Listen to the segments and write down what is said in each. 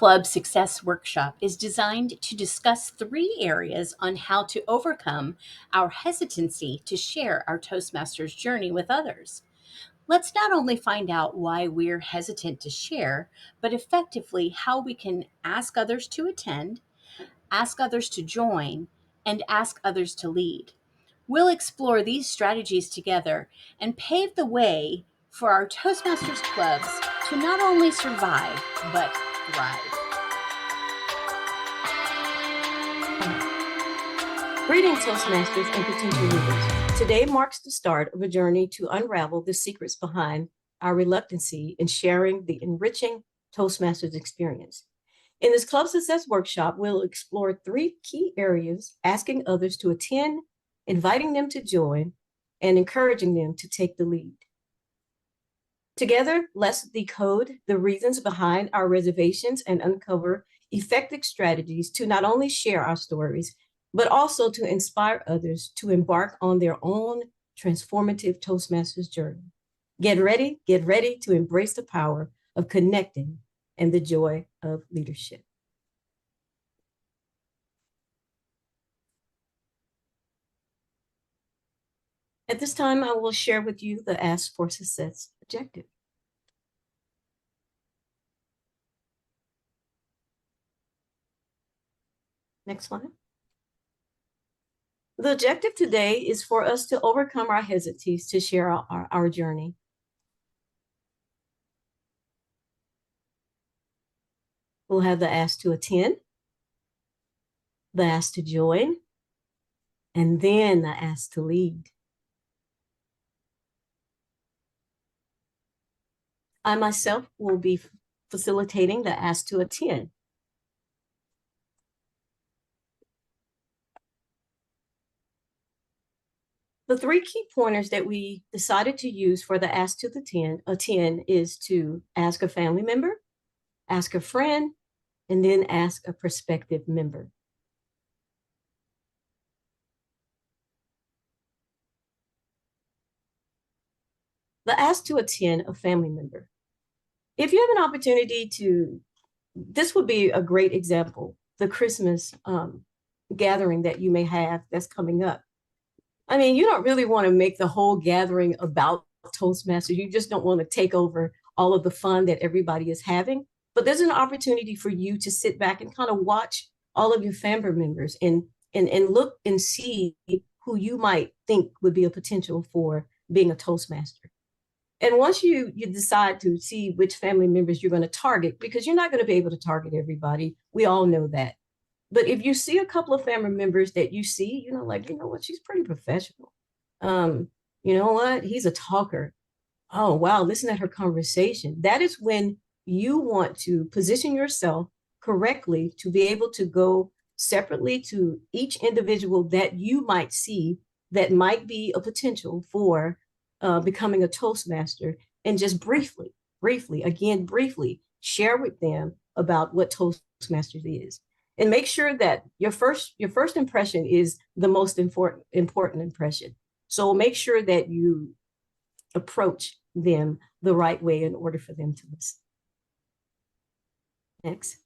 Club Success Workshop is designed to discuss three areas on how to overcome our hesitancy to share our Toastmasters journey with others. Let's not only find out why we're hesitant to share, but effectively how we can ask others to attend, ask others to join, and ask others to lead. We'll explore these strategies together and pave the way for our Toastmasters clubs to not only survive, but thrive. Greetings, Toastmasters and potential leaders. Today marks the start of a journey to unravel the secrets behind our reluctancy in sharing the enriching Toastmasters experience. In this Club Success Workshop, we'll explore three key areas: asking others to attend, inviting them to join, and encouraging them to take the lead. Together, let's decode the reasons behind our reservations and uncover effective strategies to not only share our stories, but also to inspire others to embark on their own transformative Toastmasters journey. Get ready to embrace the power of connecting and the joy of leadership. At this time, I will share with you the Ask for Success objective. Next slide. The objective today is for us to overcome our hesitancies to share our journey. We'll have the ask to attend, the ask to join, and then the ask to lead. I myself will be facilitating the ask to attend. The three key pointers that we decided to use for the ask to attend is to ask a family member, ask a friend, and then ask a prospective member. The ask to attend a family member. If you have an opportunity to, this would be a great example, the Christmas gathering that you may have that's coming up. I mean, you don't really want to make the whole gathering about Toastmasters. You just don't want to take over all of the fun that everybody is having. But there's an opportunity for you to sit back and kind of watch all of your family members and look and see who you might think would be a potential for being a Toastmaster. And once you decide to see which family members you're going to target, because you're not going to be able to target everybody. We all know that. But if you see a couple of family members that you see, like, you know what, she's pretty professional. You know what, he's a talker. Oh, wow, listen to her conversation. That is when you want to position yourself correctly to be able to go separately to each individual that you might see that might be a potential for becoming a Toastmaster, and just briefly share with them about what Toastmasters is. And make sure that your first impression is the most important impression. So make sure that you approach them the right way in order for them to listen. Next.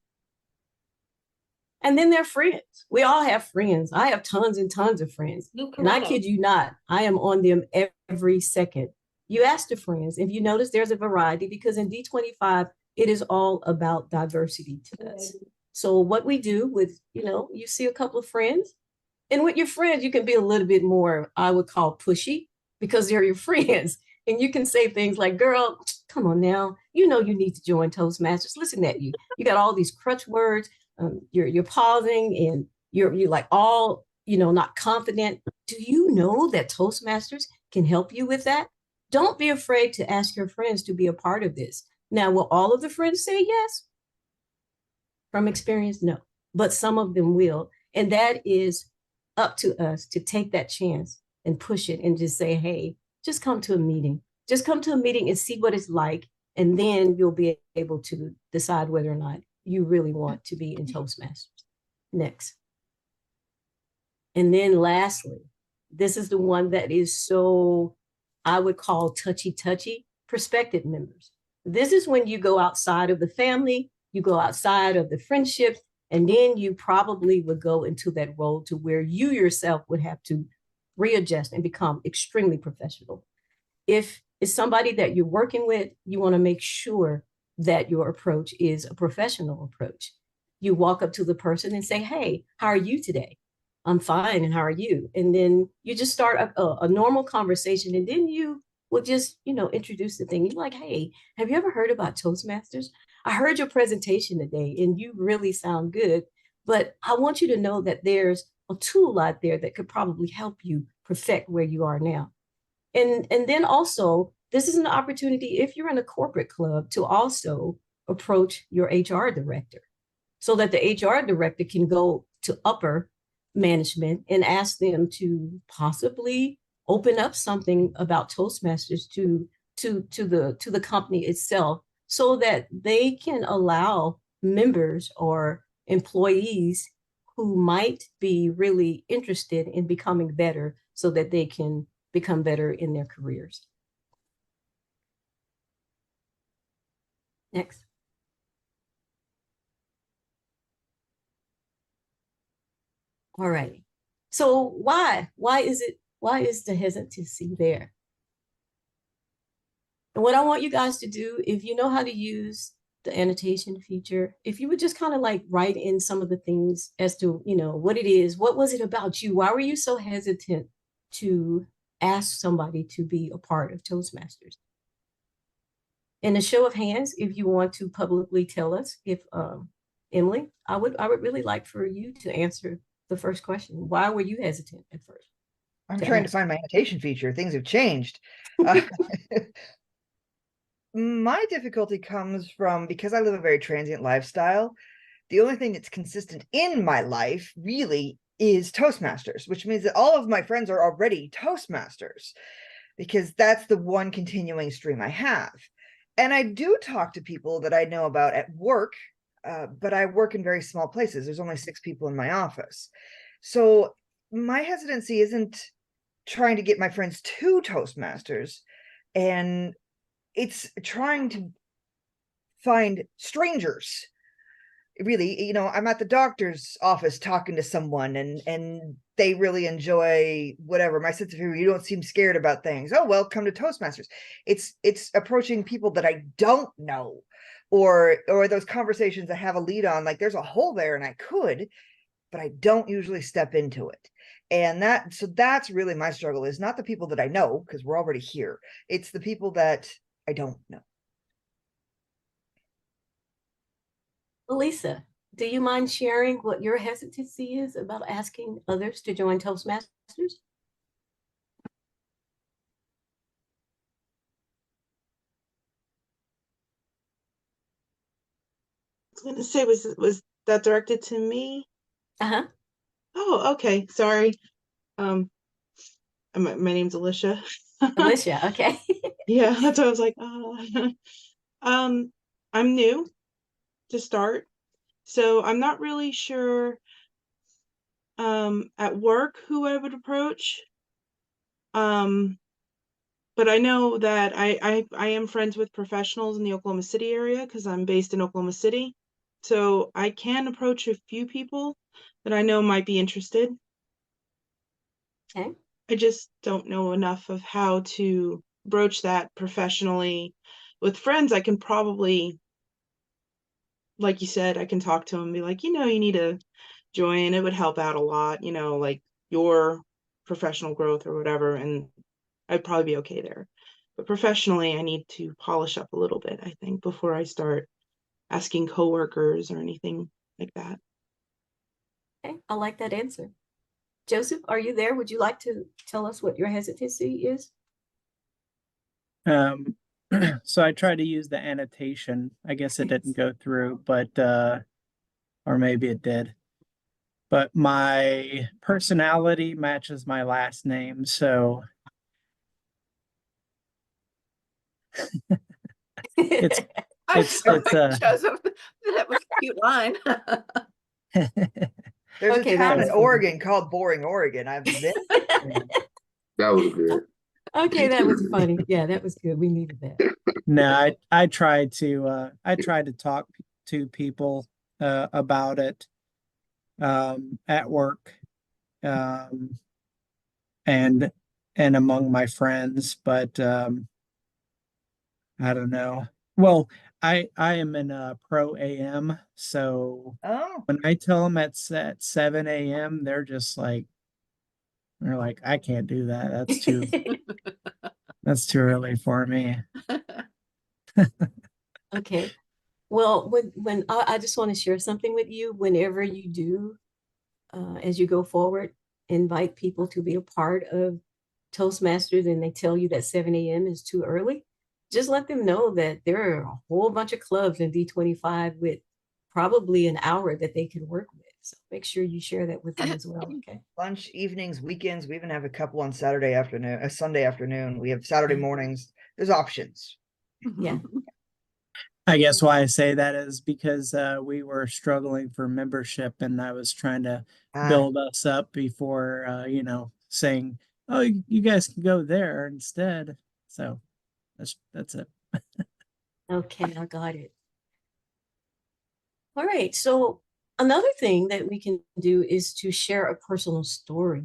And then they're friends. We all have friends. I have tons and tons of friends. And I kid you not, I am on them every second. You ask the friends. If you notice, there's a variety, because in D25, it is all about diversity to us. So what we do with, you see a couple of friends, and with your friends, you can be a little bit more, I would call, pushy, because they're your friends. And you can say things like, girl, come on now. You need to join Toastmasters. Listen at you. You got all these crutch words. You're pausing and you're like all, not confident. Do you know that Toastmasters can help you with that? Don't be afraid to ask your friends to be a part of this. Now, will all of the friends say yes? From experience, no, but some of them will. And that is up to us to take that chance and push it and just say, hey, just come to a meeting. Just come to a meeting and see what it's like. And then you'll be able to decide whether or not you really want to be in Toastmasters. Next. And then lastly, this is the one that is so, I would call touchy, prospective members. This is when you go outside of the family, you go outside of the friendship, and then you probably would go into that role to where you yourself would have to readjust and become extremely professional. If it's somebody that you're working with, you want to make sure that your approach is a professional approach. You walk up to the person and say, hey, how are you today? I'm fine. And how are you? And then you just start a normal conversation. And then you will just, introduce the thing. You're like, hey, have you ever heard about Toastmasters? I heard your presentation today and you really sound good. But I want you to know that there's a tool out there that could probably help you perfect where you are now. And then also, this is an opportunity if you're in a corporate club to also approach your HR director so that the HR director can go to upper management and ask them to possibly open up something about Toastmasters to the company itself so that they can allow members or employees who might be really interested in becoming better so that they can become better in their careers. Next. All right. So why is the hesitancy there? And what I want you guys to do, if you know how to use the annotation feature, if you would just kind of like write in some of the things as to, what it is, what was it about you? Why were you so hesitant to ask somebody to be a part of Toastmasters? In a show of hands, if you want to publicly tell us, if Emily, I would really like for you to answer the first question. Why were you hesitant at first? I'm trying to find my annotation feature. Things have changed. My difficulty comes from, because I live a very transient lifestyle, the only thing that's consistent in my life really is Toastmasters, which means that all of my friends are already Toastmasters, because that's the one continuing stream I have. And I do talk to people that I know about at work, but I work in very small places. There's only 6 people in my office. So my hesitancy isn't trying to get my friends to Toastmasters, and it's trying to find strangers. Really, I'm at the doctor's office talking to someone and they really enjoy whatever. My sense of humor, you don't seem scared about things. Oh, well, come to Toastmasters. It's approaching people that I don't know, or those conversations I have a lead on, like there's a hole there and I could, but I don't usually step into it. And that's really my struggle, is not the people that I know, because we're already here. It's the people that I don't know. Lisa, do you mind sharing what your hesitancy is about asking others to join Toastmasters? I was going to say, was that directed to me? Uh-huh. Oh, okay. Sorry. My name's Alicia. Alicia, okay. Yeah, that's what I was like. I'm new to start, so I'm not really sure at work who I would approach. But I know that I am friends with professionals in the Oklahoma City area because I'm based in Oklahoma City. So I can approach a few people that I know might be interested. Okay. I just don't know enough of how to broach that professionally. With friends, I can probably, like you said, I can talk to them and be like, you need to join. It would help out a lot, like your professional growth or whatever. And I'd probably be okay there. But professionally, I need to polish up a little bit, I think, before I start asking coworkers or anything like that. Okay, I like that answer. Joseph, are you there? Would you like to tell us what your hesitancy is? So I tried to use the annotation. I guess it didn't go through, but or maybe it did. But my personality matches my last name, so it's Joseph, that was a cute line. There's Okay, a town in funny. Oregon called Boring, Oregon. I've been. That was good. Okay, that was funny. Yeah, that was good. We needed that. no, I tried to talk to people about it at work, and among my friends, but I don't know. Well, I am in a pro AM, so Oh, when I tell them at 7 a.m., they're like, I can't do that. That's too early for me. Okay. Well, when I just want to share something with you, whenever you do, as you go forward, invite people to be a part of Toastmasters and they tell you that 7 a.m. is too early, just let them know that there are a whole bunch of clubs in D25 with probably an hour that they can work with. So make sure you share that with them as well. Okay. lunch, evenings, weekends. We even have a couple on Saturday afternoon, a Sunday afternoon. We have Saturday mornings. There's options. Yeah. I guess why I say that is because we were struggling for membership, and I was trying to build us up before, saying, "Oh, you guys can go there instead." So that's it. Okay, I got it. All right. So another thing that we can do is to share a personal story.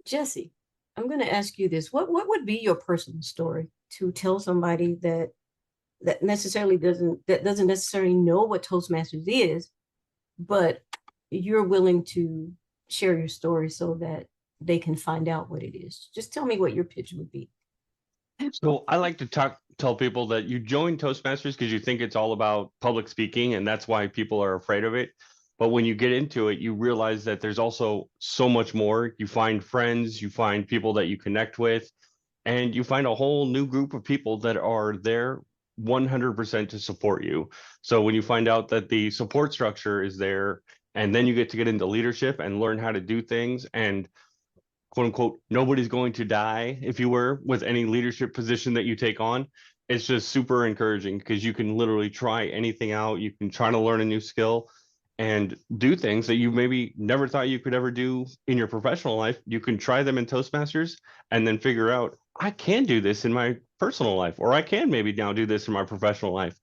Jesse, I'm going to ask you this. What would be your personal story to tell somebody that doesn't necessarily know what Toastmasters is, but you're willing to share your story so that they can find out what it is? Just tell me what your pitch would be. So I like to tell people that you join Toastmasters because you think it's all about public speaking, and that's why people are afraid of it. But when you get into it, you realize that there's also so much more. You find friends, you find people that you connect with, and you find a whole new group of people that are there 100% to support you. So when you find out that the support structure is there, and then you get into leadership and learn how to do things, and quote unquote, nobody's going to die, if you were, with any leadership position that you take on. It's just super encouraging because you can literally try anything out. You can try to learn a new skill and do things that you maybe never thought you could ever do in your professional life. You can try them in Toastmasters and then figure out, I can do this in my personal life, or I can maybe now do this in my professional life,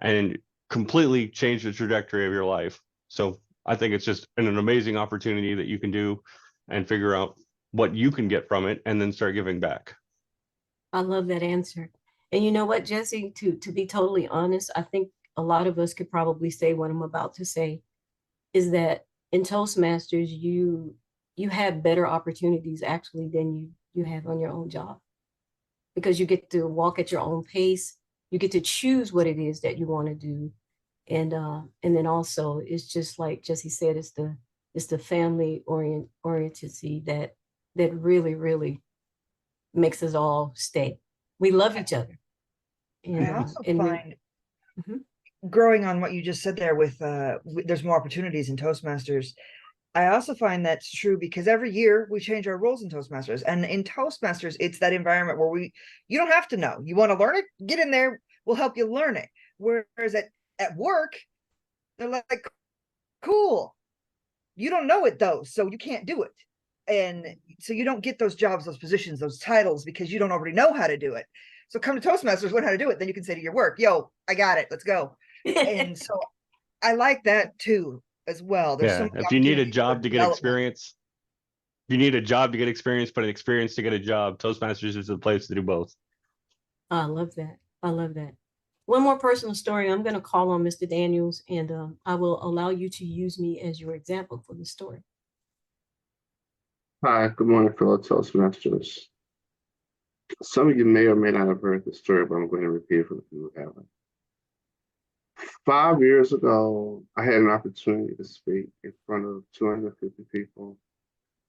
and completely change the trajectory of your life. So I think it's just an amazing opportunity that you can do and figure out what you can get from it and then start giving back. I love that answer. And you know what, Jesse, to be totally honest, I think a lot of us could probably say what I'm about to say, is that in Toastmasters, you have better opportunities actually than you have on your own job, because you get to walk at your own pace. You get to choose what it is that you want to do. And then also it's just like Jesse said, it's the family oriented that really, really makes us all stay. We love each other. And, I also and find growing on what you just said there with there's more opportunities in Toastmasters. I also find that's true because every year we change our roles in Toastmasters, and in Toastmasters, it's that environment where you don't have to know. You want to learn it, get in there, we'll help you learn it. Whereas at work, they're like, cool, you don't know it though, so you can't do it. And so you don't get those jobs, those positions, those titles because you don't already know how to do it. So come to Toastmasters, learn how to do it. Then you can say to your work, yo, I got it, let's go. And so I like that too as well. There's so many if you need a opportunities for job to get development. experience, if you need a job to get experience, but an experience to get a job, Toastmasters is the place to do both. I love that. I love that. One more personal story. I'm going to call on Mr. Daniels, and I will allow you to use me as your example for the story. Hi, good morning, fellow Toastmasters. Some of you may or may not have heard the story, but I'm going to repeat it for the people who haven't. 5 years ago, I had an opportunity to speak in front of 250 people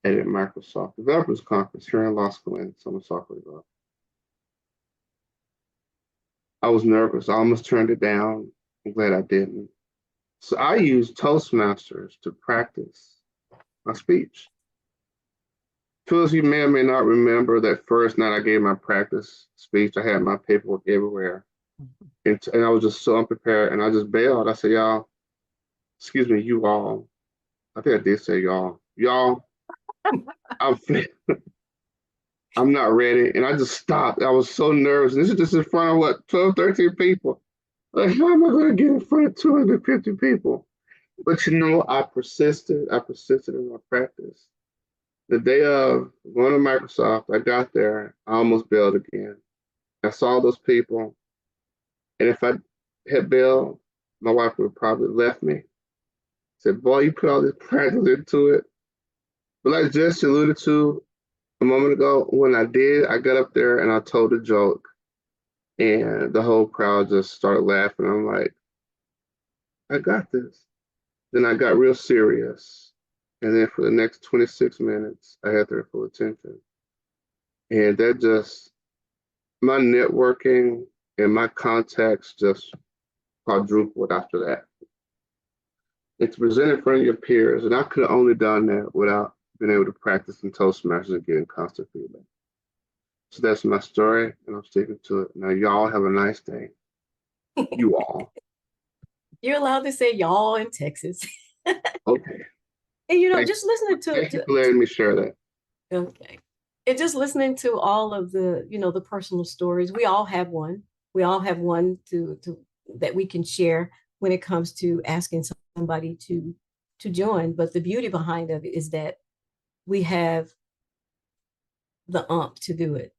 at a Microsoft Developers Conference here in law school in Somerset. I was nervous. I almost turned it down. I'm glad I didn't. So I used Toastmasters to practice my speech. Phylliss, you may or may not remember that first night I gave my practice speech. I had my paperwork everywhere. And I was just so unprepared. And I just bailed. I said, y'all, excuse me, you all. I think I did say y'all. Y'all, I'm not ready. And I just stopped. I was so nervous. This is just in front of 12, 13 people. Like, how am I going to get in front of 250 people? But you know, I persisted. I persisted in my practice. The day of going to Microsoft, I got there. I almost bailed again. I saw those people, and if I had bailed, my wife would have probably left me. Said, "Boy, you put all this practice into it." But like Jess alluded to a moment ago, when I did, I got up there and I told a joke, and the whole crowd just started laughing. I'm like, I got this. Then I got real serious. And then for the next 26 minutes, I had their full attention. And that just, my networking and my contacts just quadrupled after that. It's present in front of your peers. And I could have only done that without being able to practice in Toastmasters and getting constant feedback. So that's my story, and I'm sticking to it. Now, y'all have a nice day. You all. You're allowed to say y'all in Texas. Okay. And you know, Thank just listening Thank you for letting me share that. okay. And just listening to all of the, you know, the personal stories, we all have one. We all have one to that we can share when it comes to asking somebody to join. But the beauty behind it is that we have the to do it.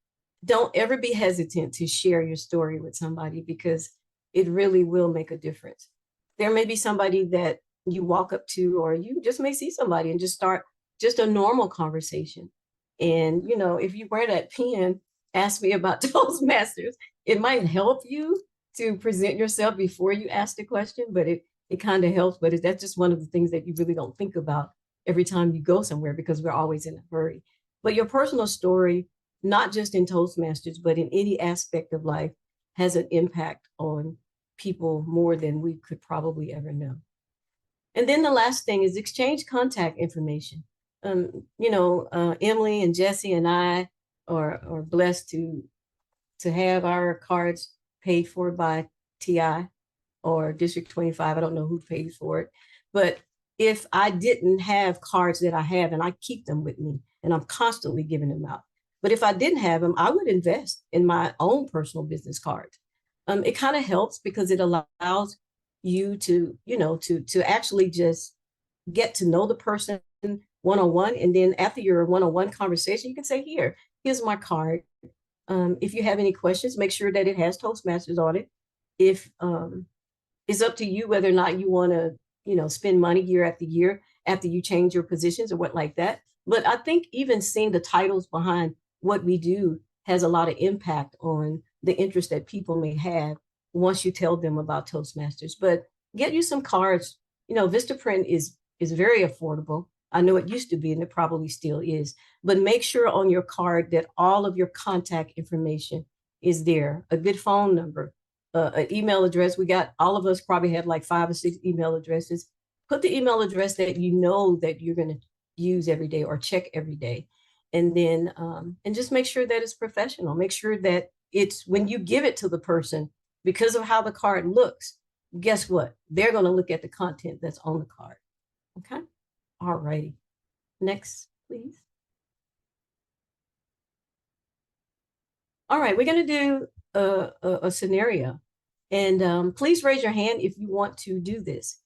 Don't ever be hesitant to share your story with somebody because it really will make a difference. There may be somebody that you walk up to, or you just may see somebody and just start just a normal conversation. And, you know, if you wear that pen, ask me about Toastmasters, it might help you to present yourself before you ask the question, but it kind of helps. But that's just one of the things that you really don't think about every time you go somewhere because we're always in a hurry. But your personal story, not just in Toastmasters, but in any aspect of life, has an impact on people more than we could probably ever know. And then the last thing is exchange contact information. You know, Emily and Jesse and I are blessed to have our cards paid for by TI or District 25. I don't know who pays for it. But if I didn't have cards that I have, and I keep them with me, and I'm constantly giving them out. But if I didn't have them, I would invest in my own personal business cards. It kind of helps because it allows you to, you know, to actually just get to know the person one-on-one. And then after your one-on-one conversation, you can say, here's my card. If you have any questions, make sure that it has Toastmasters on it. If it's up to you whether or not you want to, you know, spend money year after year after you change your positions or what like that. But I think even seeing the titles behind what we do has a lot of impact on the interest that people may have once you tell them about Toastmasters. But get you some cards. You know, Vistaprint is very affordable. I know it used to be, and it probably still is. But make sure on your card that all of your contact information is there. A good phone number, an email address. We got, all of us probably have like 5 or 6 email addresses. Put the email address that you know that you're going to use every day or check every day. And then, and just make sure that it's professional. Make sure that it's, when you give it to the person, because of how the card looks, guess what? They're going to look at the content that's on the card. Okay. All righty. Next, please. All right. We're going to do a scenario. And please raise your hand if you want to do this.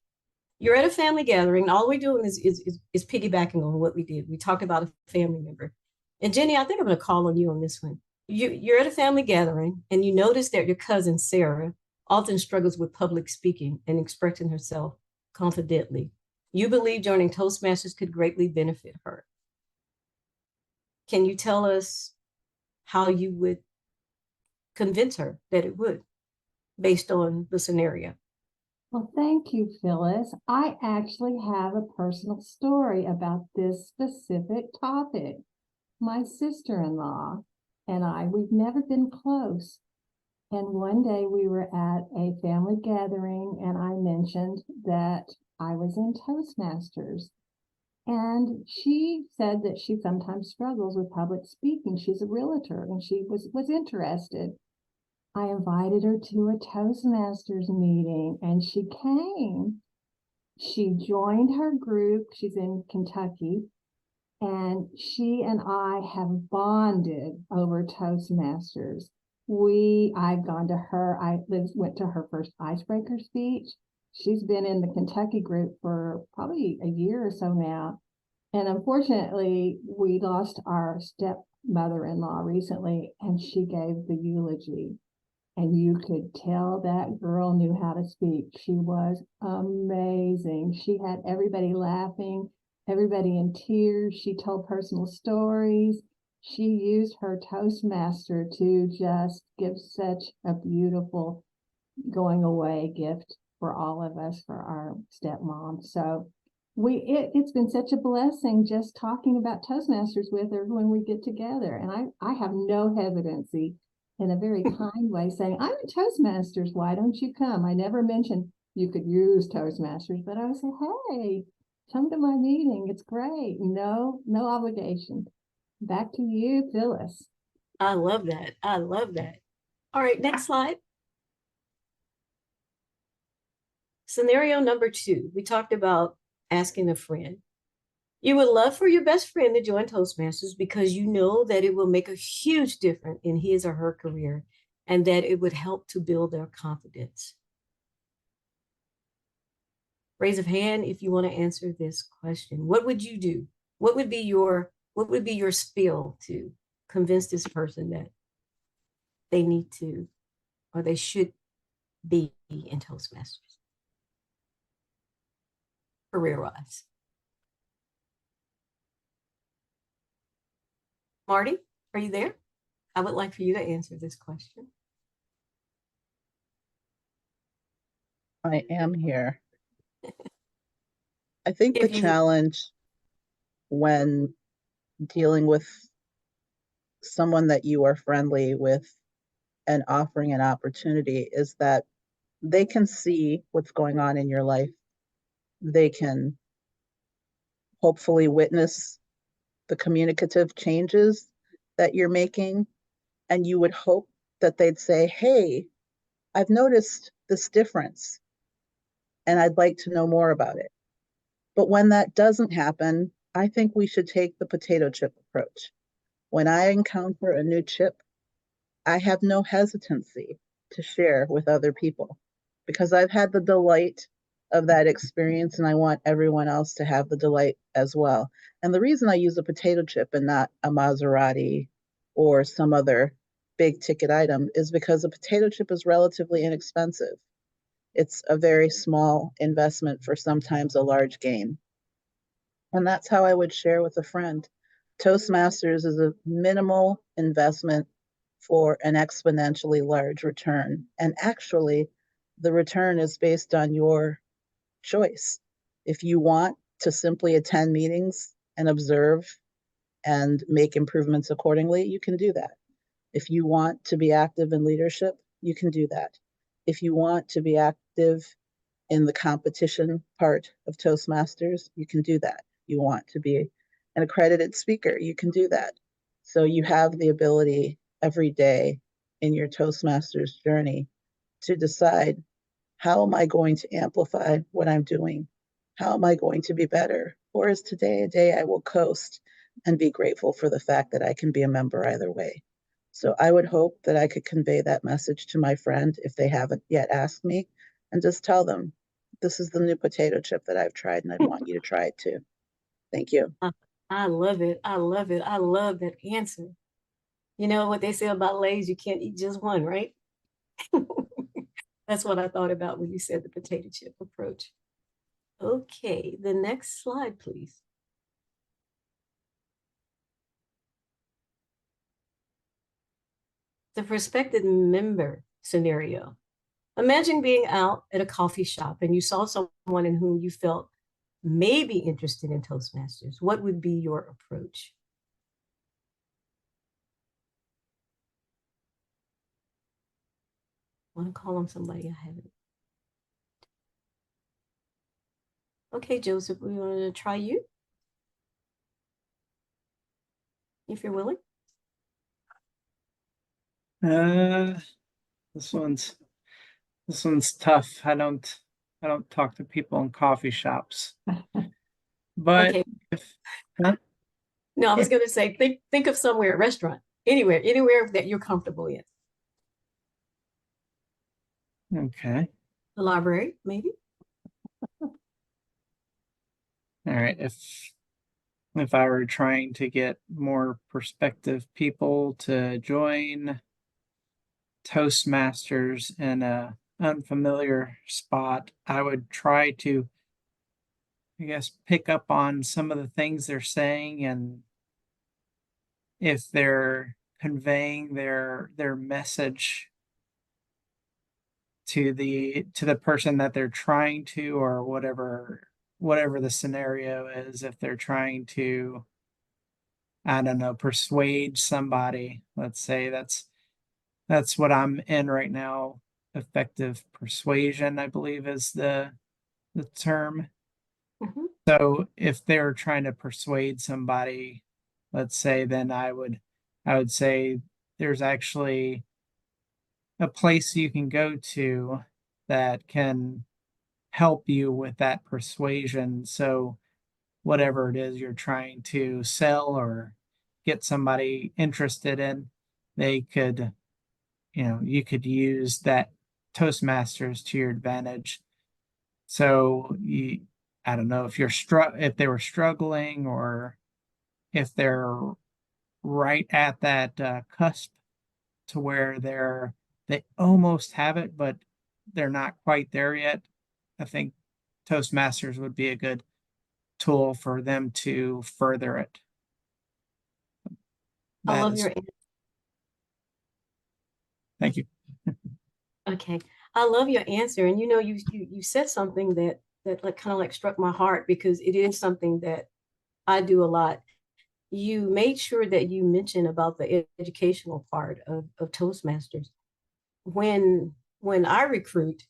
You're at a family gathering. All we're doing is piggybacking on what we did. We talked about a family member. And Jenny, I think I'm going to call on you on this one. You're at a family gathering and you notice that your cousin, Sarah, often struggles with public speaking and expressing herself confidently. You believe joining Toastmasters could greatly benefit her. Can you tell us how you would convince her that it would, based on the scenario? Well, thank you, Phyllis. I actually have a personal story about this specific topic. My sister-in-law and I, we've never been close. And one day we were at a family gathering and I mentioned that I was in Toastmasters. And she said that she sometimes struggles with public speaking. She's a realtor and she was interested. I invited her to a Toastmasters meeting and she came. She joined her group. She's in Kentucky. And she and I have bonded over Toastmasters. I've gone to her, went to her first icebreaker speech. She's been in the Kentucky group for probably a year or so now. And unfortunately, we lost our stepmother-in-law recently, and she gave the eulogy. And you could tell that girl knew how to speak. She was amazing. She had everybody laughing, everybody in tears. She told personal stories. She used her Toastmaster to just give such a beautiful going away gift for all of us, for our stepmom. So it's been such a blessing just talking about Toastmasters with her when we get together. And I have no hesitancy, in a very kind way, saying, I'm a Toastmasters, why don't you come? I never mentioned you could use Toastmasters, but I would say, hey, come to my meeting. It's great. No obligation. Back to you, Phyllis. I love that. I love that. All right, next slide. Scenario number 2, we talked about asking a friend. You would love for your best friend to join Toastmasters because you know that it will make a huge difference in his or her career and that it would help to build their confidence. Raise of hand if you want to answer this question. What would you do? What would be your spiel to convince this person that they need to, or they should be in Toastmasters, career-wise? Marty, are you there? I would like for you to answer this question. I am here. I think the challenge when dealing with someone that you are friendly with and offering an opportunity is that they can see what's going on in your life. They can hopefully witness the communicative changes that you're making. And you would hope that they'd say, hey, I've noticed this difference and I'd like to know more about it. But when that doesn't happen, I think we should take the potato chip approach. When I encounter a new chip, I have no hesitancy to share with other people because I've had the delight of that experience and I want everyone else to have the delight as well. And the reason I use a potato chip and not a Maserati or some other big ticket item is because a potato chip is relatively inexpensive. It's a very small investment for sometimes a large gain. And that's how I would share with a friend. Toastmasters is a minimal investment for an exponentially large return. And actually, the return is based on your choice. If you want to simply attend meetings and observe and make improvements accordingly, you can do that. If you want to be active in leadership, you can do that. If you want to be active in the competition part of Toastmasters, you can do that. You want to be an accredited speaker, you can do that. So you have the ability every day in your Toastmasters journey to decide, how am I going to amplify what I'm doing? How am I going to be better? Or is today a day I will coast and be grateful for the fact that I can be a member either way? So I would hope that I could convey that message to my friend if they haven't yet asked me, and just tell them, this is the new potato chip that I've tried and I'd want you to try it too. Thank you. I love it. I love it. I love that answer. You know what they say about Lay's, you can't eat just one, right? That's what I thought about when you said the potato chip approach. Okay, the next slide, please. The prospective member scenario. Imagine being out at a coffee shop and you saw someone in whom you felt may be interested in Toastmasters. What would be your approach? I want to call on somebody I haven't. Okay, Joseph, we want to try you, if you're willing. This one's tough. I don't talk to people in coffee shops. But okay. Huh? No, I was going to say, think of somewhere, a restaurant, anywhere that you're comfortable in. Okay. The library, maybe. All right. If I were trying to get more prospective people to join Toastmasters in a unfamiliar spot, I would try to, I guess, pick up on some of the things they're saying, and if they're conveying their message to the person that they're trying to, or whatever the scenario is, if they're trying to, I don't know, persuade somebody. Let's say that's what I'm in right now. Effective persuasion, I believe, is the term. Mhm. So if they're trying to persuade somebody, let's say, then I would say there's actually a place you can go to that can help you with that persuasion. So whatever it is you're trying to sell or get somebody interested in, they could, you could use that Toastmasters to your advantage. So I don't know if they were struggling, or if they're right at that cusp to where they almost have it, but they're not quite there yet. I think Toastmasters would be a good tool for them to further it. I That love is, your thank you. Okay, I love your answer, and you said something that like kind of like struck my heart, because it is something that I do a lot. You made sure that you mentioned about the educational part of Toastmasters. When I recruit,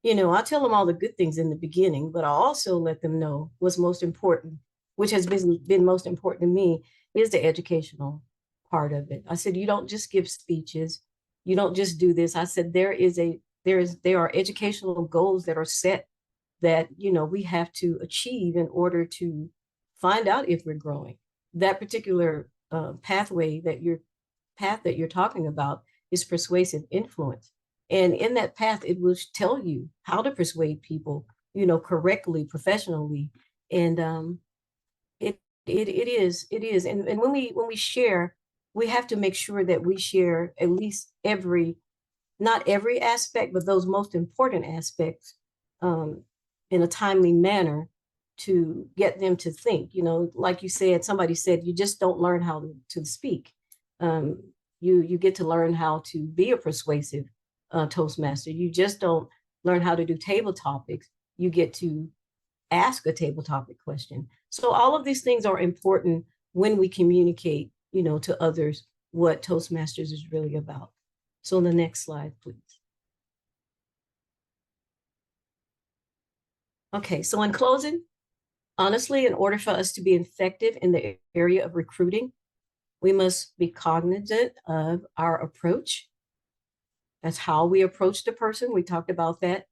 I tell them all the good things in the beginning, but I also let them know what's most important, which has been most important to me, is the educational part of it. I said, you don't just give speeches, you don't just do this. I said, there are educational goals that are set that we have to achieve in order to find out if we're growing. That particular path that you're talking about is persuasive influence. And in that path, it will tell you how to persuade people, correctly, professionally. And it is. And when we share, we have to make sure that we share at least not every aspect, but those most important aspects in a timely manner, to get them to think. Like you said, somebody said, you just don't learn how to speak. Um, you get to learn how to be a persuasive Toastmaster. You just don't learn how to do table topics. You get to ask a table topic question. So all of these things are important when we communicate, to others what Toastmasters is really about. So the next slide, please. Okay, so in closing, honestly, in order for us to be effective in the area of recruiting, we must be cognizant of our approach. That's how we approach the person. We talked about that.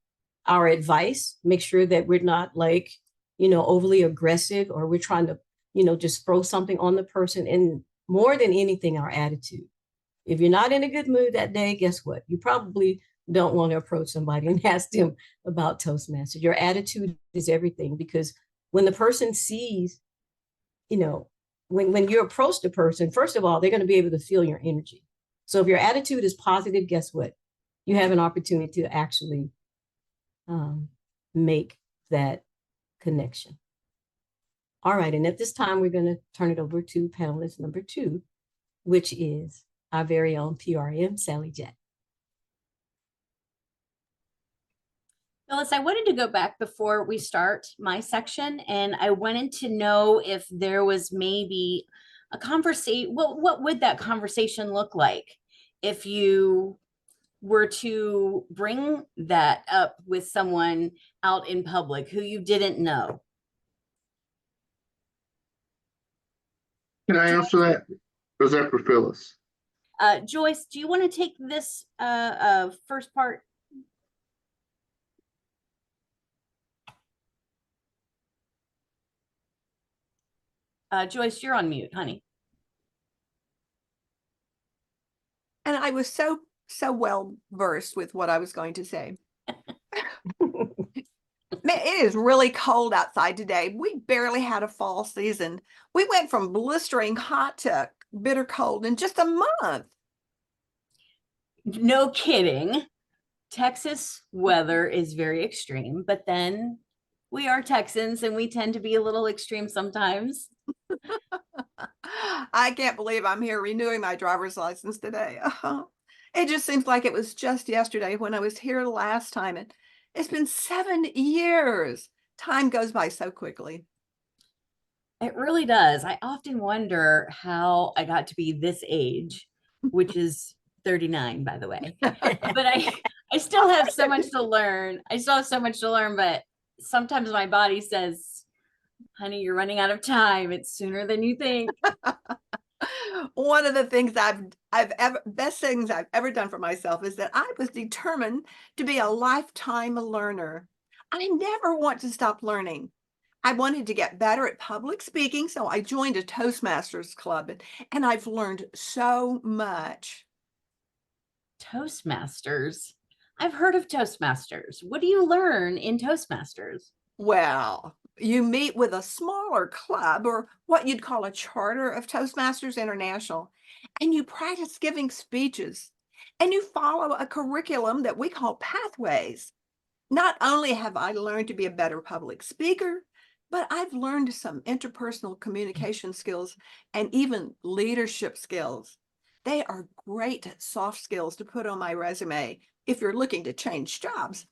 Our advice, make sure that we're not overly aggressive, or we're trying to, just throw something on the person. And more than anything, our attitude. If you're not in a good mood that day, guess what? You probably don't want to approach somebody and ask them about Toastmasters. Your attitude is everything, because when the person sees, when you approach the person, first of all, they're going to be able to feel your energy. So if your attitude is positive, guess what? You have an opportunity to actually make that connection. All right, and at this time, we're going to turn it over to panelist number 2, which is our very own PRM, Sallie Jett. Phyllis, I wanted to go back before we start my section, and I wanted to know if there was maybe a conversation. What would that conversation look like if you were to bring that up with someone out in public who you didn't know? Can I answer that? Or is that for Phyllis? Joyce, do you want to take this first part? Joyce, you're on mute, honey. And I was so so well versed with what I was going to say. Man, it is really cold outside today. We barely had a fall season. We went from blistering hot to bitter cold in just a month. No kidding. Texas weather is very extreme, but then we are Texans and we tend to be a little extreme sometimes. I can't believe I'm here renewing my driver's license today. It just seems like it was just yesterday when I was here last time, and it's been 7 years. Time goes by so quickly. It really does. I often wonder how I got to be this age, which is 39, by the way. But I still have so much to learn. I still have so much to learn, but sometimes my body says, honey, you're running out of time. It's sooner than you think. One of the things best things I've ever done for myself is that I was determined to be a lifetime learner. I never want to stop learning. I wanted to get better at public speaking, so I joined a Toastmasters club, and I've learned so much. Toastmasters? I've heard of Toastmasters. What do you learn in Toastmasters? Well, you meet with a smaller club, or what you'd call a charter of Toastmasters International, and you practice giving speeches, and you follow a curriculum that we call pathways. Not only have I learned to be a better public speaker, but I've learned some interpersonal communication skills and even leadership skills. They are great soft skills to put on my resume if you're looking to change jobs.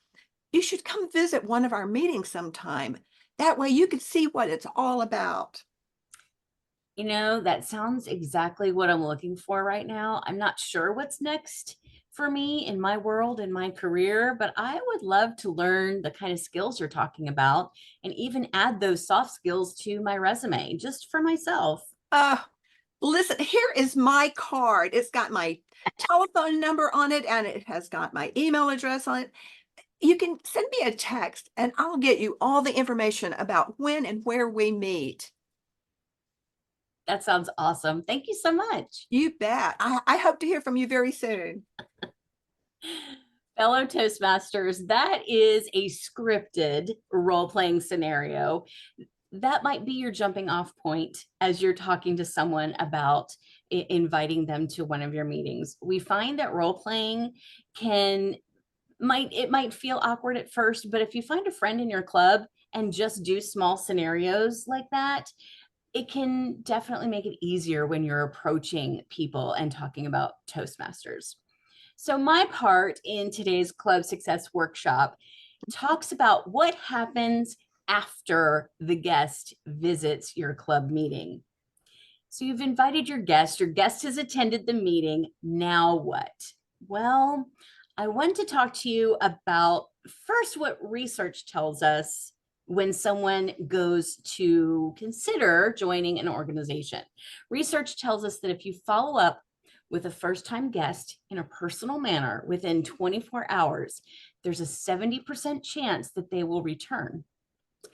You should come visit one of our meetings sometime. That way you can see what it's all about. You know, that sounds exactly what I'm looking for right now. I'm not sure what's next for me in my world, in my career, but I would love to learn the kind of skills you're talking about and even add those soft skills to my resume just for myself. Listen, here is my card. It's got my telephone number on it, and it has got my email address on it. You can send me a text and I'll get you all the information about when and where we meet. That sounds awesome. Thank you so much. You bet. I hope to hear from you very soon. Fellow Toastmasters, that is a scripted role-playing scenario. That might be your jumping off point as you're talking to someone about inviting them to one of your meetings. We find that role-playing might feel awkward at first, but if you find a friend in your club and just do small scenarios like that, it can definitely make it easier when you're approaching people and talking about Toastmasters. So my part in today's Club Success Workshop talks about what happens after the guest visits your club meeting. So you've invited your guest has attended the meeting. Now what? Well, I want to talk to you about first what research tells us when someone goes to consider joining an organization. Research tells us that if you follow up with a first-time guest in a personal manner within 24 hours, there's a 70% chance that they will return.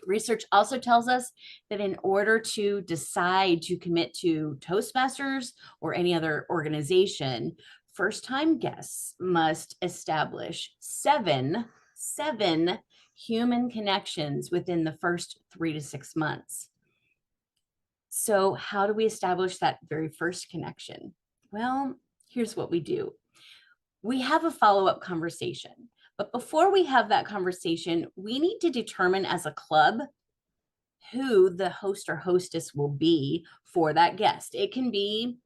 Research also tells us that in order to decide to commit to Toastmasters or any other organization, first-time guests must establish seven human connections within the first 3 to 6 months. So how do we establish that very first connection? Well, here's what we do. We have a follow-up conversation, but before we have that conversation, we need to determine as a club who the host or hostess will be for that guest. It can be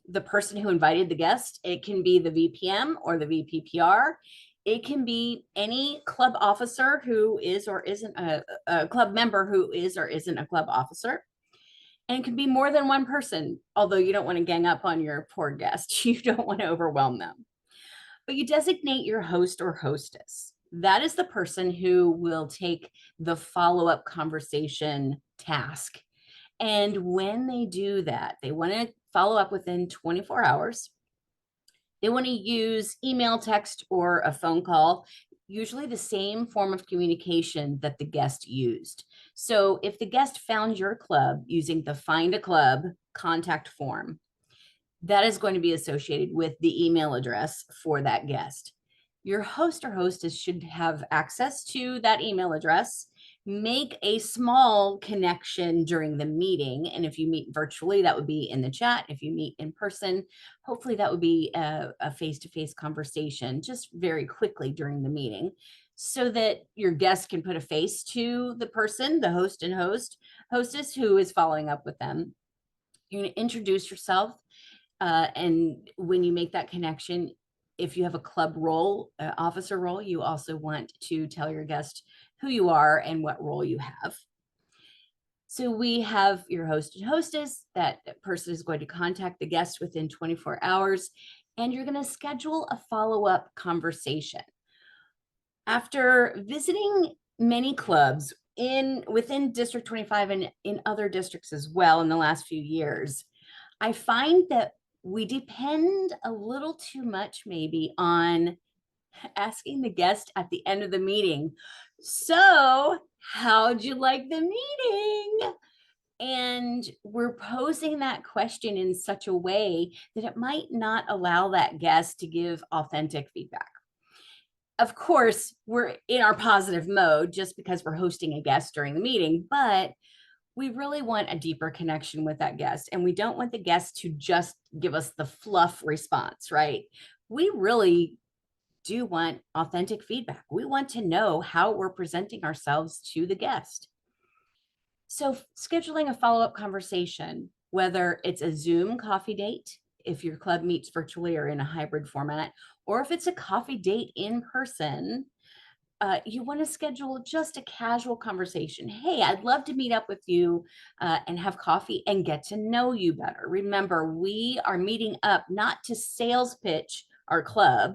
the person who invited the guest. It can be the VPM or the VPPR. It can be any club officer who is or isn't a club member who is or isn't a club officer. And it can be more than one person, although you don't want to gang up on your poor guest. You don't want to overwhelm them. But you designate your host or hostess. That is the person who will take the follow-up conversation task. And when they do that, they want to follow up within 24 hours. They want to use email, text, or a phone call, usually the same form of communication that the guest used. So if the guest found your club using the Find a Club contact form, that is going to be associated with the email address for that guest. Your host or hostess should have access to that email address. Make a small connection during the meeting. And if you meet virtually, that would be in the chat. If you meet in person, hopefully that would be a face-to-face conversation just very quickly during the meeting, so that your guest can put a face to the person, the host and hostess who is following up with them. You're going to introduce yourself. And when you make that connection, if you have a club role, officer role, you also want to tell your guest who you are and what role you have. So we have your host and hostess. That person is going to contact the guest within 24 hours, and you're going to schedule a follow-up conversation. After visiting many clubs within District 25 and in other districts as well in the last few years, I find that we depend a little too much maybe on asking the guest at the end of the meeting, so how'd you like the meeting? And we're posing that question in such a way that it might not allow that guest to give authentic feedback. Of course, we're in our positive mode just because we're hosting a guest during the meeting, but we really want a deeper connection with that guest. And we don't want the guest to just give us the fluff response, right? We really do want authentic feedback. We want to know how we're presenting ourselves to the guest. So scheduling a follow-up conversation, whether it's a Zoom coffee date, if your club meets virtually or in a hybrid format, or if it's a coffee date in person, you want to schedule just a casual conversation. Hey, I'd love to meet up with you and have coffee and get to know you better. Remember, we are meeting up not to sales pitch our club,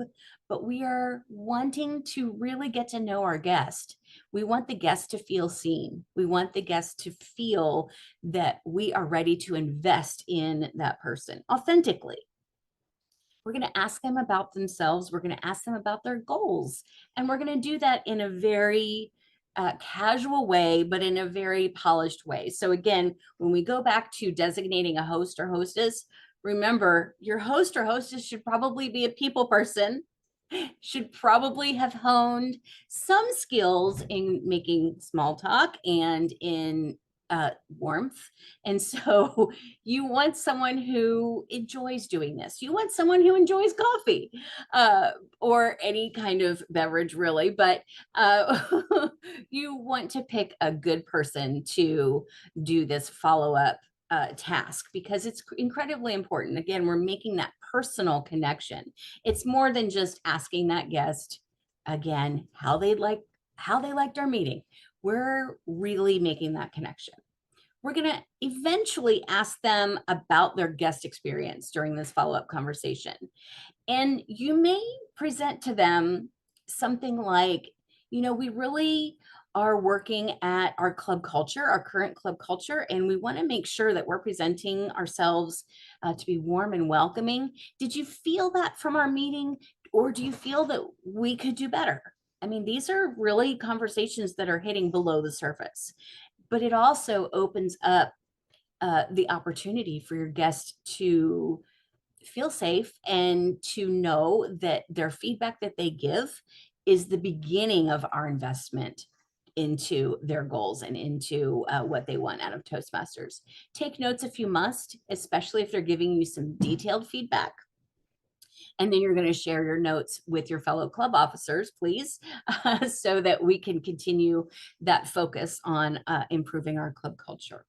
but we are wanting to really get to know our guest. We want the guest to feel seen. We want the guest to feel that we are ready to invest in that person authentically. We're going to ask them about themselves. We're going to ask them about their goals. And we're going to do that in a very casual way, but in a very polished way. So again, when we go back to designating a host or hostess, remember your host or hostess should probably be a people person, should probably have honed some skills in making small talk and in warmth. And so you want someone who enjoys doing this. You want someone who enjoys coffee or any kind of beverage, really. But you want to pick a good person to do this follow-up task, because it's incredibly important. Again, we're making that personal connection. It's more than just asking that guest again how they liked our meeting. We're really making that connection. We're going to eventually ask them about their guest experience during this follow-up conversation. And you may present to them something like, we really are working at our club culture, our current club culture, and we want to make sure that we're presenting ourselves to be warm and welcoming. Did you feel that from our meeting, or do you feel that we could do better? I mean, these are really conversations that are hitting below the surface, but it also opens up the opportunity for your guest to feel safe and to know that their feedback that they give is the beginning of our investment into their goals and into what they want out of Toastmasters. Take notes if you must, especially if they're giving you some detailed feedback. And then you're going to share your notes with your fellow club officers, please, so that we can continue that focus on improving our club culture.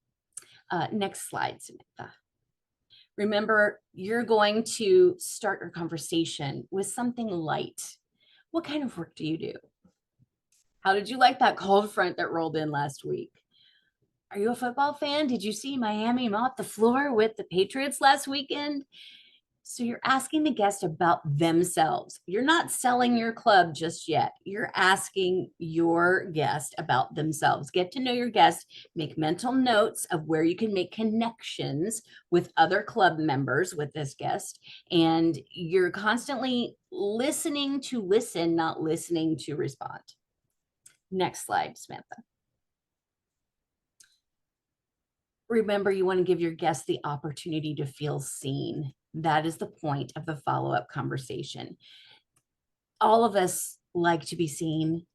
Next slide, Samantha. Remember, you're going to start your conversation with something light. What kind of work do you do? How did you like that cold front that rolled in last week? Are you a football fan? Did you see Miami mop the floor with the Patriots last weekend? So you're asking the guest about themselves. You're not selling your club just yet. You're asking your guest about themselves. Get to know your guest, make mental notes of where you can make connections with other club members with this guest. And you're constantly listening to listen, not listening to respond. Next slide, Samantha. Remember, you want to give your guest the opportunity to feel seen. That is the point of the follow-up conversation. All of us like to be seen.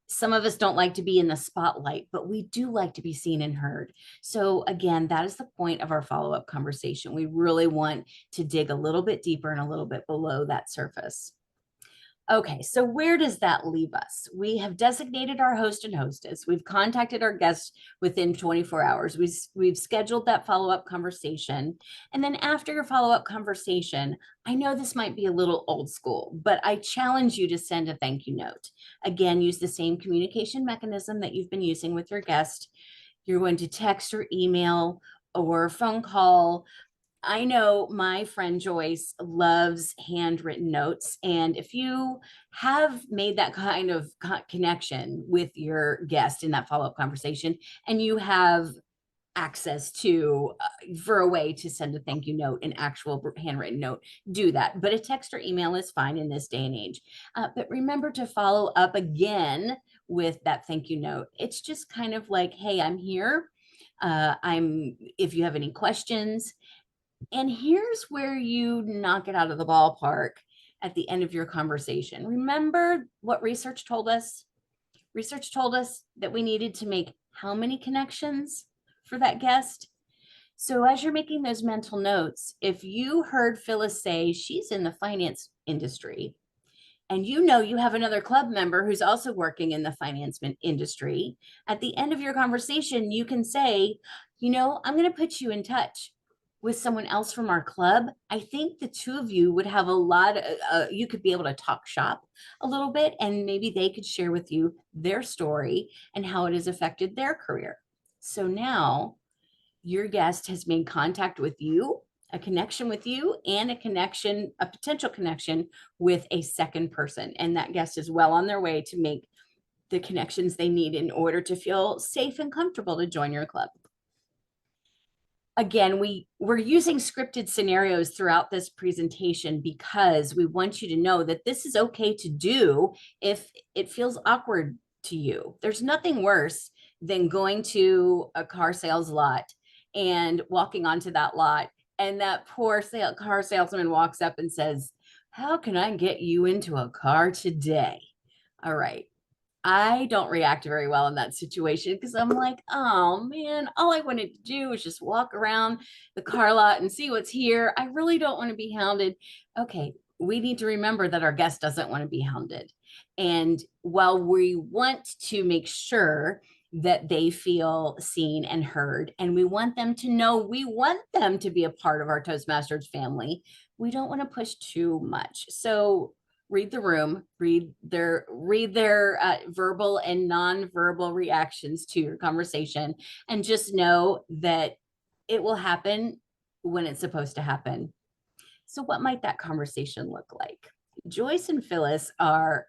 Some of us don't like to be in the spotlight, but we do like to be seen and heard. So again, that is the point of our follow-up conversation. We really want to dig a little bit deeper and a little bit below that surface. Okay, so where does that leave us? We have designated our host and hostess. We've contacted our guests within 24 hours. We've scheduled that follow-up conversation. And then after your follow-up conversation, I know this might be a little old school, but I challenge you to send a thank you note. Again, use the same communication mechanism that you've been using with your guest. You're going to text or email or phone call. I know my friend Joyce loves handwritten notes. And if you have made that kind of connection with your guest in that follow-up conversation, and you have access to for a way to send a thank you note, an actual handwritten note, do that. But a text or email is fine in this day and age. But remember to follow up again with that thank you note. It's just kind of like, hey, I'm here. If you have any questions. And here's where you knock it out of the ballpark at the end of your conversation. Remember what research told us? Research told us that we needed to make how many connections for that guest? So as you're making those mental notes, if you heard Phyllis say she's in the finance industry, and you know you have another club member who's also working in the finance industry, at the end of your conversation, you can say, you know, I'm going to put you in touch with someone else from our club. I think the two of you would have a lot, you could be able to talk shop a little bit, and maybe they could share with you their story and how it has affected their career. So now your guest has made contact with you, a connection with you, and a potential connection with a second person. And that guest is well on their way to make the connections they need in order to feel safe and comfortable to join your club. Again, we're using scripted scenarios throughout this presentation because we want you to know that this is okay to do if it feels awkward to you. There's nothing worse than going to a car sales lot and walking onto that lot, and that poor car salesman walks up and says, "How can I get you into a car today?" All right. I don't react very well in that situation because I'm like, oh man, all I wanted to do was just walk around the car lot and see what's here. I really don't want to be hounded. Okay, we need to remember that our guest doesn't want to be hounded. And while we want to make sure that they feel seen and heard, and we want them to know we want them to be a part of our Toastmasters family, we don't want to push too much. So read the room, read their verbal and non-verbal reactions to your conversation, and just know that it will happen when it's supposed to happen. So what might that conversation look like? Joyce and Phyllis are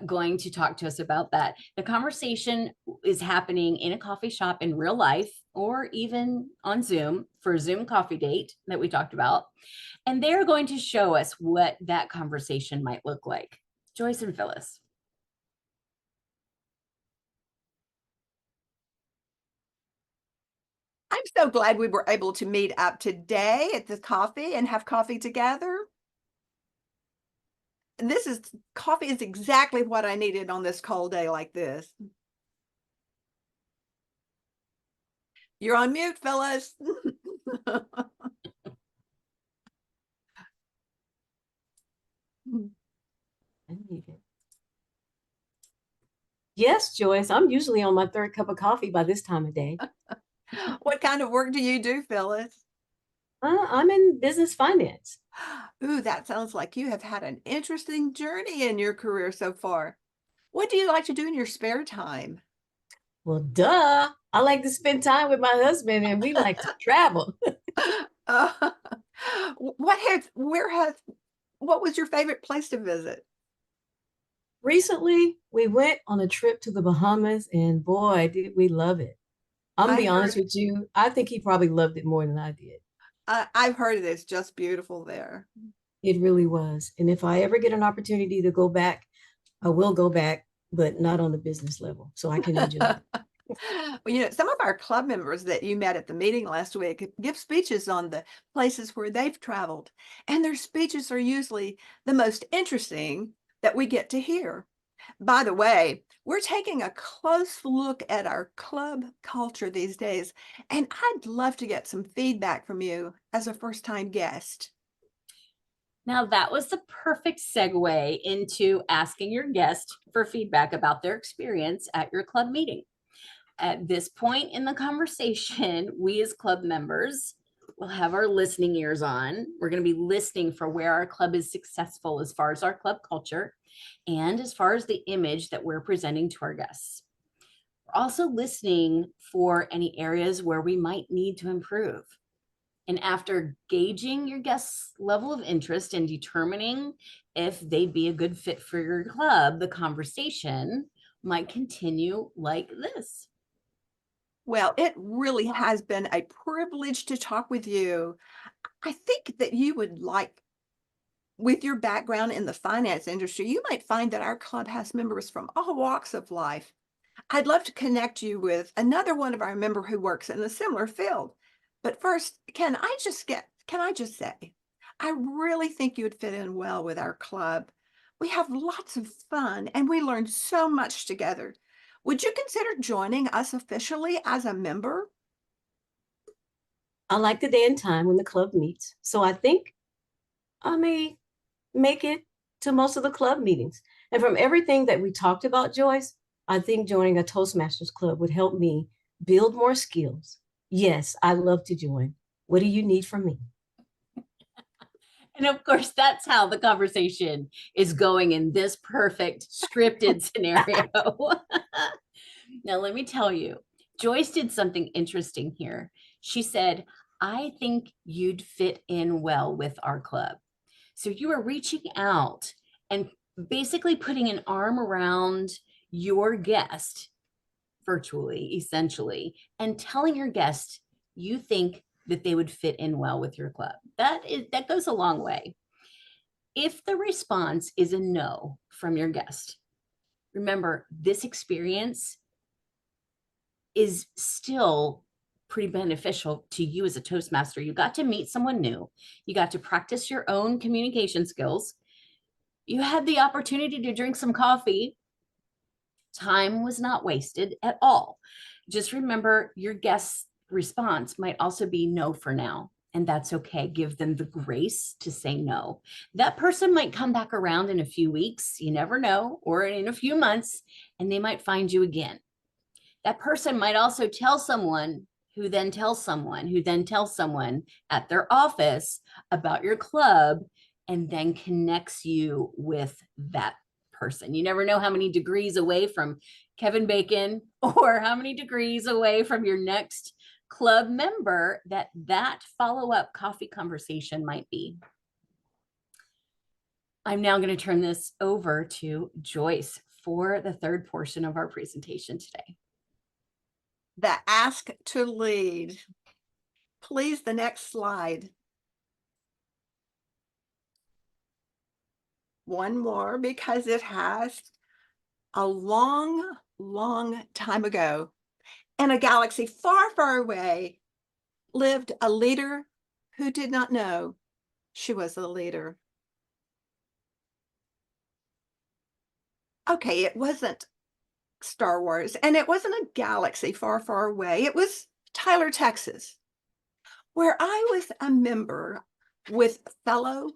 going to talk to us about that. The conversation is happening in a coffee shop in real life, or even on Zoom for a Zoom coffee date that we talked about. And they're going to show us what that conversation might look like. Joyce and Phyllis. I'm so glad we were able to meet up today at the coffee and have coffee together. Coffee is exactly what I needed on this cold day like this. You're on mute, Phyllis. Yes, Joyce, I'm usually on my third cup of coffee by this time of day. What kind of work do you do, Phyllis? I'm in business finance. Ooh, that sounds like you have had an interesting journey in your career so far. What do you like to do in your spare time? Well, duh. I like to spend time with my husband, and we like to travel. What was your favorite place to visit? Recently, we went on a trip to the Bahamas, and boy, did we love it. I'm gonna be honest with you. I think he probably loved it more than I did. I've heard it is just beautiful there. It really was. And if I ever get an opportunity to go back, I will go back, but not on the business level. So I can enjoy it. Well, some of our club members that you met at the meeting last week give speeches on the places where they've traveled, and their speeches are usually the most interesting that we get to hear. By the way, we're taking a close look at our club culture these days, and I'd love to get some feedback from you as a first-time guest. Now, that was the perfect segue into asking your guest for feedback about their experience at your club meeting. At this point in the conversation, we as club members will have our listening ears on. We're going to be listening for where our club is successful as far as our club culture and as far as the image that we're presenting to our guests. We're also listening for any areas where we might need to improve. And after gauging your guests' level of interest and determining if they'd be a good fit for your club, the conversation might continue like this. Well, it really has been a privilege to talk with you. I think that you would like, with your background in the finance industry, you might find that our club has members from all walks of life. I'd love to connect you with another one of our members who works in a similar field. But first, can I just say, I really think you would fit in well with our club. We have lots of fun and we learn so much together. Would you consider joining us officially as a member? I like the day and time when the club meets. So I think I may make it to most of the club meetings. And from everything that we talked about, Joyce, I think joining a Toastmasters club would help me build more skills. Yes, I love to join. What do you need from me? And of course, that's how the conversation is going in this perfect scripted scenario. Now, let me tell you, Joyce did something interesting here. She said, I think you'd fit in well with our club. So you are reaching out and basically putting an arm around your guest virtually, essentially, and telling your guest you think that they would fit in well with your club. That goes a long way. If the response is a no from your guest, remember this experience is still pretty beneficial to you as a Toastmaster. You got to meet someone new. You got to practice your own communication skills. You had the opportunity to drink some coffee. Time was not wasted at all. Just remember your guest's response might also be no for now. And that's okay. Give them the grace to say no. That person might come back around in a few weeks, you never know, or in a few months, and they might find you again. That person might also tell someone who then tells someone who then tells someone at their office about your club and then connects you with that person. You never know how many degrees away from Kevin Bacon or how many degrees away from your next club member that follow-up coffee conversation might be. I'm now going to turn this over to Joyce for the third portion of our presentation today. The ask to lead. Please, the next slide. One more, because it has a long, long time ago, in a galaxy far, far away, lived a leader who did not know she was a leader. Okay, it wasn't Star Wars, and it wasn't a galaxy far, far away. It was Tyler, Texas, where I was a member with fellow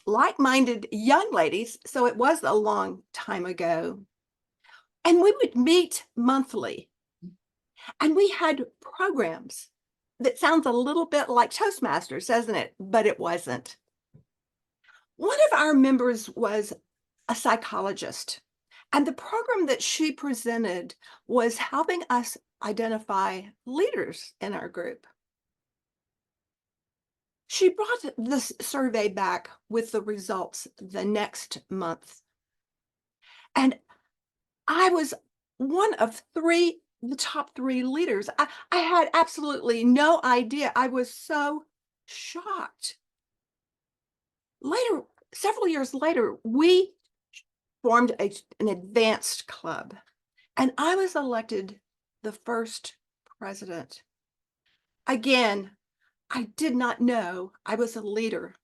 like-minded young ladies. So it was a long time ago. And we would meet monthly. And we had programs that sounds a little bit like Toastmasters, doesn't it? But it wasn't. One of our members was a psychologist. And the program that she presented was helping us identify leaders in our group. She brought this survey back with the results the next month. And I was one of the top 3 leaders. I had absolutely no idea. I was so shocked. Later, several years later, we formed an advanced club, and I was elected the first president. Again, I did not know I was a leader.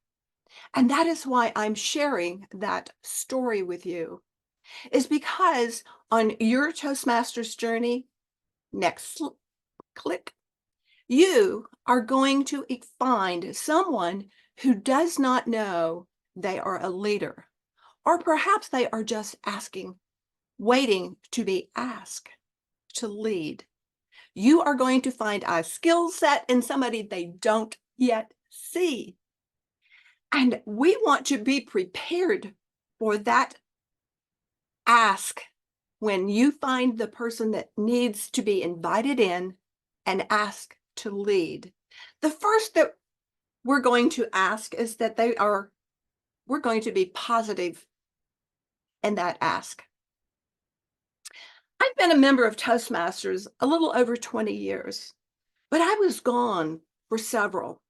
And that is why I'm sharing that story with you, is because on your Toastmasters journey, next click, you are going to find someone who does not know they are a leader, or perhaps they are just waiting to be asked to lead. You are going to find a skill set in somebody they don't yet see. And we want to be prepared for that ask when you find the person that needs to be invited in and asked to lead. The first that we're going to ask is that we're going to be positive in that ask. I've been a member of Toastmasters a little over 20 years, but I was gone for several.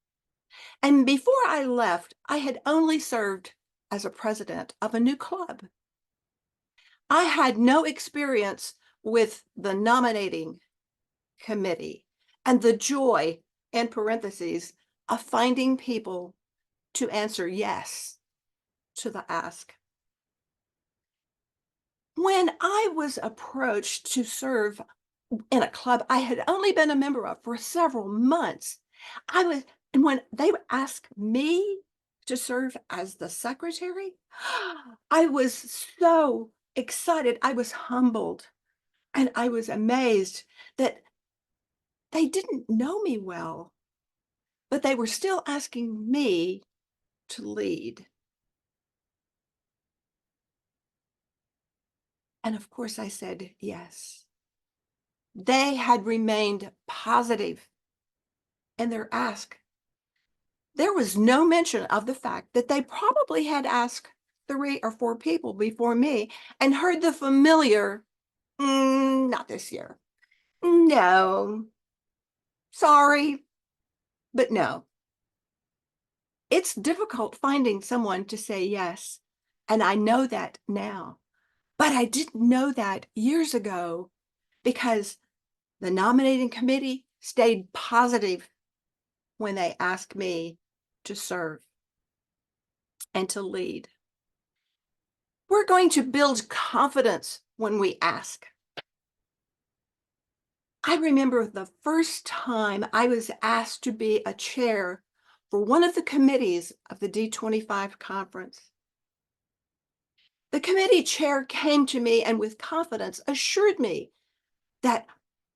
And before I left, I had only served as a president of a new club. I had no experience with the nominating committee and the joy, in parentheses, of finding people to answer yes to the ask. When I was approached to serve in a club I had only been a member of for several months, and when they asked me to serve as the secretary, I was so excited. I was humbled, and I was amazed that they didn't know me well, but they were still asking me to lead. And of course, I said yes. They had remained positive in their ask. There was no mention of the fact that they probably had asked 3 or 4 people before me and heard the familiar, not this year. No, sorry, but no. It's difficult finding someone to say yes, and I know that now. But I didn't know that years ago because the nominating committee stayed positive when they asked me to serve and to lead. We're going to build confidence when we ask. I remember the first time I was asked to be a chair for one of the committees of the D25 conference. The committee chair came to me and with confidence assured me that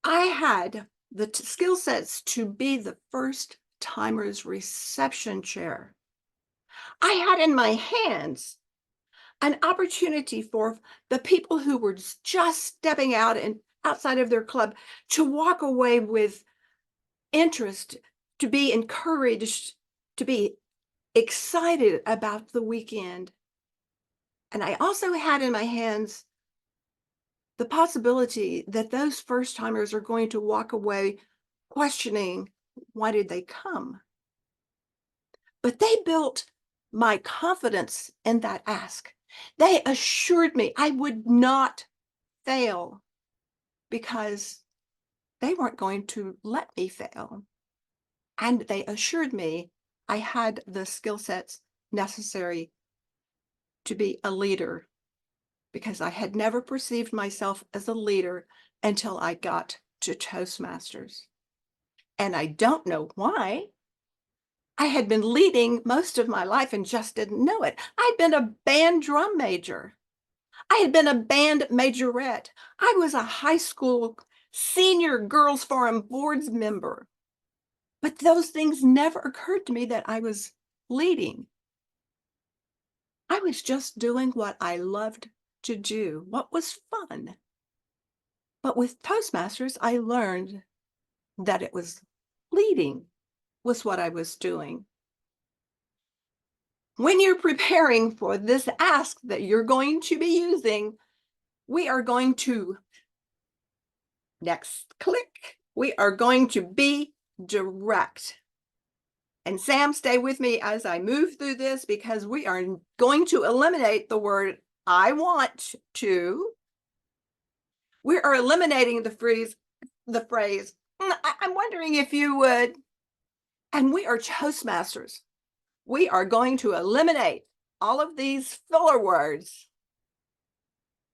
I had the skill sets to be the first timers reception chair. I had in my hands an opportunity for the people who were just stepping out and outside of their club to walk away with interest, to be encouraged, to be excited about the weekend. And I also had in my hands the possibility that those first timers are going to walk away questioning, why did they come? But they built my confidence in that ask. They assured me I would not fail because they weren't going to let me fail. And they assured me I had the skill sets necessary to be a leader because I had never perceived myself as a leader until I got to Toastmasters. And I don't know why. I had been leading most of my life and just didn't know it. I'd been a band drum major. I had been a band majorette. I was a high school senior girls forum boards member. But those things never occurred to me that I was leading. I was just doing what I loved to do, what was fun. But with Toastmasters, I learned that it was leading was what I was doing. When you're preparing for this ask that you're going to be using, we are going to, next click, we are going to be direct. And Sam, stay with me as I move through this because we are going to eliminate the word I want to. We are eliminating the phrase, the phrase. I'm wondering if you would. And we are Toastmasters. We are going to eliminate all of these filler words.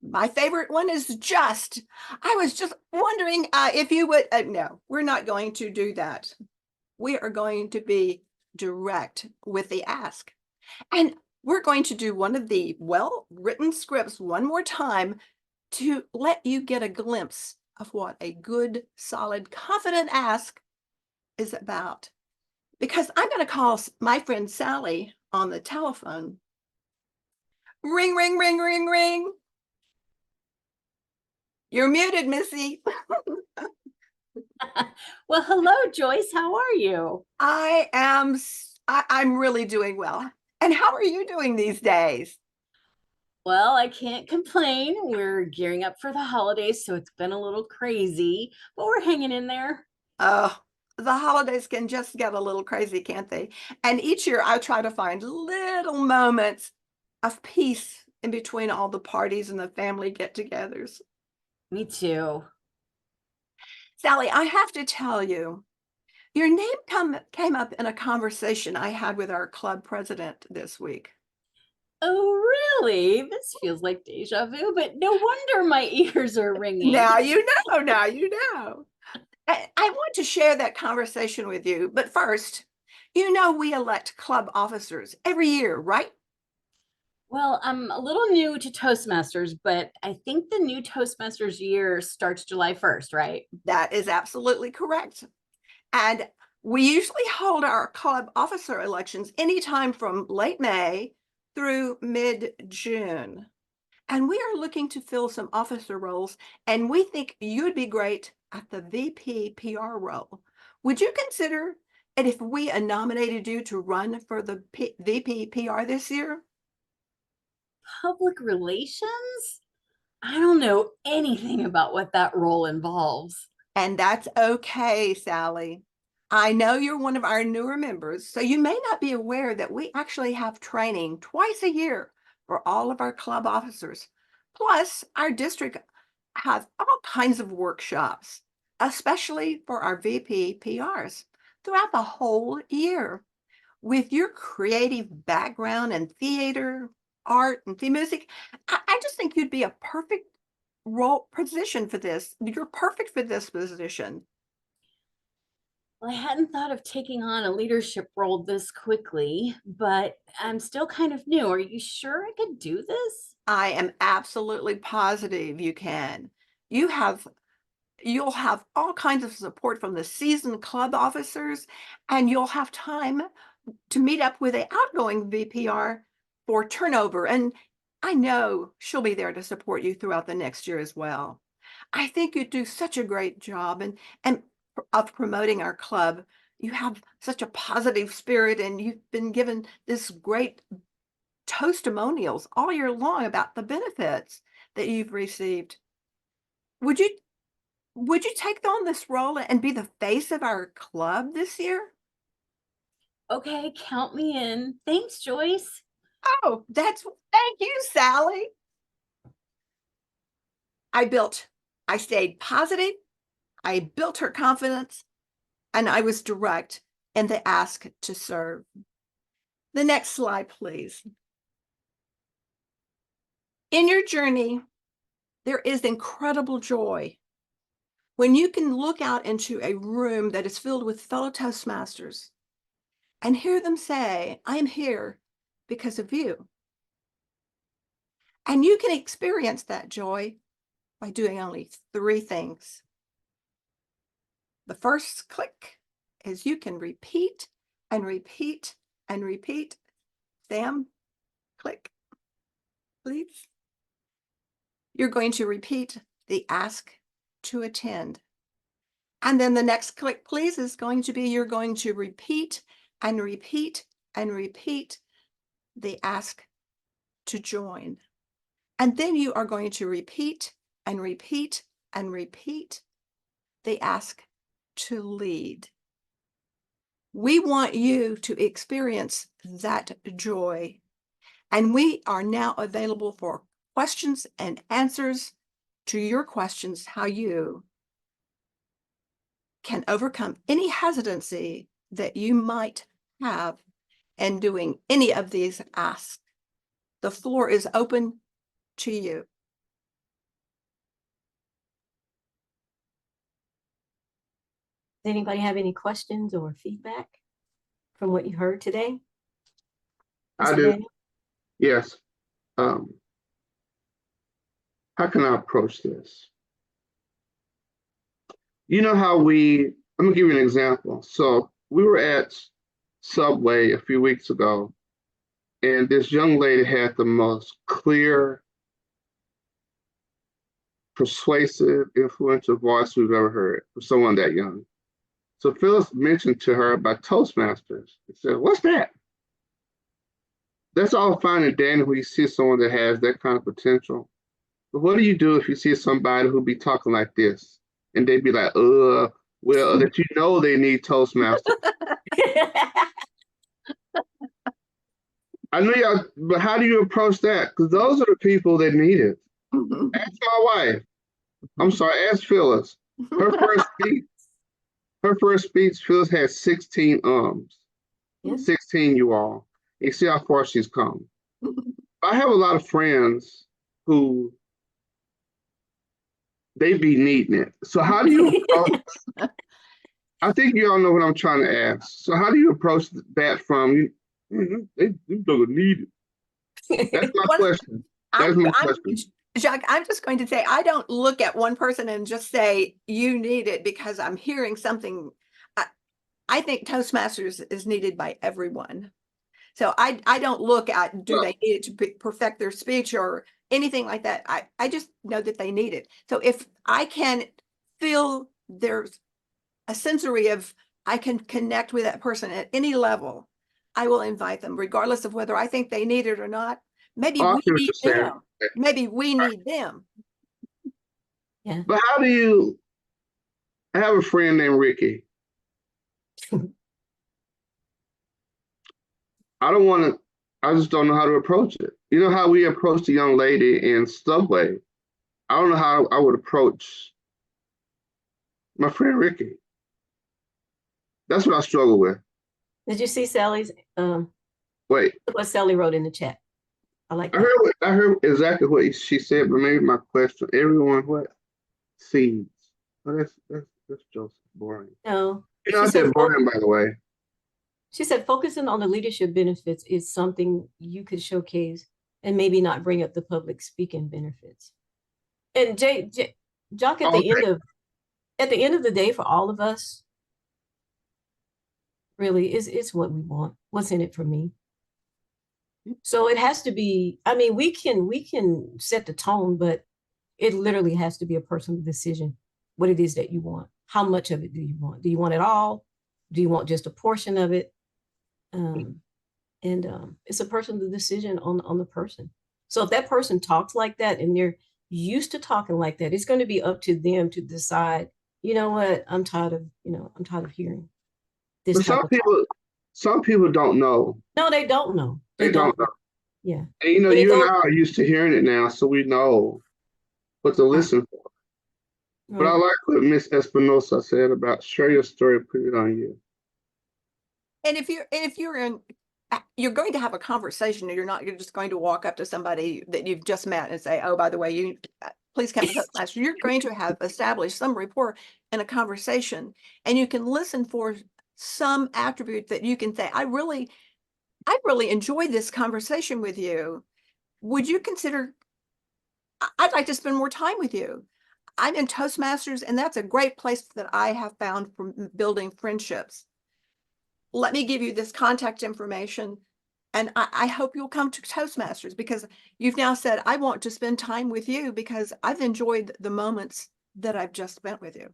My favorite one is just. I was just wondering if you would. No, we're not going to do that. We are going to be direct with the ask. And we're going to do one of the well-written scripts one more time to let you get a glimpse of what a good, solid, confident ask is about. Because I'm going to call my friend Sallie on the telephone. Ring, ring, ring, ring, ring. You're muted, Missy. Well, hello, Joyce. How are you? I'm really doing well. And how are you doing these days? Well, I can't complain. We're gearing up for the holidays, so it's been a little crazy, but we're hanging in there. Oh, the holidays can just get a little crazy, can't they? And each year I try to find little moments of peace in between all the parties and the family get-togethers. Me too. Sallie, I have to tell you, your name came up in a conversation I had with our club president this week. Oh, really? This feels like deja vu, but no wonder my ears are ringing. Now you know. I want to share that conversation with you, but first, we elect club officers every year, right? Well, I'm a little new to Toastmasters, but I think the new Toastmasters year starts July 1st, right? That is absolutely correct. And we usually hold our club officer elections anytime from late May through mid-June. And we are looking to fill some officer roles, and we think you'd be great at the VP PR role. Would you consider it if we nominated you to run for the VP PR this year? Public relations? I don't know anything about what that role involves. And that's okay, Sallie. I know you're one of our newer members, so you may not be aware that we actually have training twice a year for all of our club officers. Plus, our district has all kinds of workshops, especially for our VP PRs throughout the whole year. With your creative background in theater, art, and theme music, I just think you'd be a perfect role position for this. You're perfect for this position. Well, I hadn't thought of taking on a leadership role this quickly, but I'm still kind of new. Are you sure I could do this? I am absolutely positive you can. You have you'll have all kinds of support from the seasoned club officers, and you'll have time to meet up with a outgoing VPR for turnover. And I know she'll be there to support you throughout the next year as well. I think you do such a great job and of promoting our club. You have such a positive spirit, and you've been given this great testimonials all year long about the benefits that you've received. Would you would you take on this role and be the face of our club this year? Okay, count me in. Thanks, Joyce. Oh, thank you, Sallie. I stayed positive, I built her confidence, and I was direct in the ask to serve. The next slide, please. In your journey, there is incredible joy when you can look out into a room that is filled with fellow Toastmasters and hear them say, I am here because of you. And you can experience that joy by doing only 3 things. The first click is you can repeat and repeat and repeat. Sam, click, please. You're going to repeat the ask to attend. And then the next click, please, is going to be you're going to repeat and repeat and repeat the ask to join. And then you are going to repeat and repeat and repeat the ask to lead. We want you to experience that joy. And we are now available for questions and answers to your questions, how you can overcome any hesitancy that you might have in doing any of these asks. The floor is open to you. Does anybody have any questions or feedback from what you heard today? I Mr. do. Daniel? Yes. How can I approach this? You know how I'm gonna give you an example. So we were at Subway a few weeks ago, and this young lady had the most clear, persuasive, influential voice we've ever heard for someone that young. So Phylliss mentioned to her about Toastmasters. He said, "What's that?" That's all fine and dandy when you see someone that has that kind of potential. But what do you do if you see somebody who be talking like this? And they'd be like, well, that you know they need Toastmasters. I know y'all, but how do you approach that? Because those are the people that need it. Ask my wife. I'm sorry, ask Phyllis. Her first speech, Phyllis had 16 ums. Yes. 16, you all. You see how far she's come. I have a lot of friends who they be needing it. So how do you approach? I think you all know what I'm trying to ask. So how do you approach that from they don't need it? That's my question. That's my question. Jacques, I'm just going to say, I don't look at one person and just say, you need it because I'm hearing something. I think Toastmasters is needed by everyone. So I don't look at, do they need it to perfect their speech or anything like that. I just know that they need it. So if I can feel there's a sensory of, I can connect with that person at any level, I will invite them, regardless of whether I think they need it or not. Maybe we need them. Maybe we need them. Yeah. But how do you, I have a friend named Ricky. I just don't know how to approach it. You know how we approached the young lady in Subway? I don't know how I would approach my friend Ricky. That's what I struggle with. Did you see Sallie's? Wait. What Sallie wrote in the chat. I like that. I heard exactly what she said, but maybe my question, everyone what? Seeds. Oh, that's just boring. No. You're not that boring, by the way. She said focusing on the leadership benefits is something you could showcase and maybe not bring up the public speaking benefits. And Jock, at the end of the day, for all of us, really, it's what we want. What's in it for me? So it has to be, I mean, we can set the tone, but it literally has to be a personal decision, what it is that you want. How much of it do you want? Do you want it all? Do you want just a portion of it? It's a personal decision on the person. So if that person talks like that and they're used to talking like that, it's going to be up to them to decide, you know what, I'm tired of hearing this. But some people don't know. No, they don't know. They don't know. Yeah. And you and I are used to hearing it now, so we know what to listen for. Right. But I like what Miss Espinosa said about share your story, put it on you. And if you're going to have a conversation, and you're just going to walk up to somebody that you've just met and say, oh, by the way, please come to Toastmasters. You're going to have established some rapport and a conversation, and you can listen for some attribute that you can say, I really enjoyed this conversation with you. Would you consider, I'd like to spend more time with you. I'm in Toastmasters, and that's a great place that I have found for building friendships. Let me give you this contact information, and I hope you'll come to Toastmasters, because you've now said, I want to spend time with you because I've enjoyed the moments that I've just spent with you.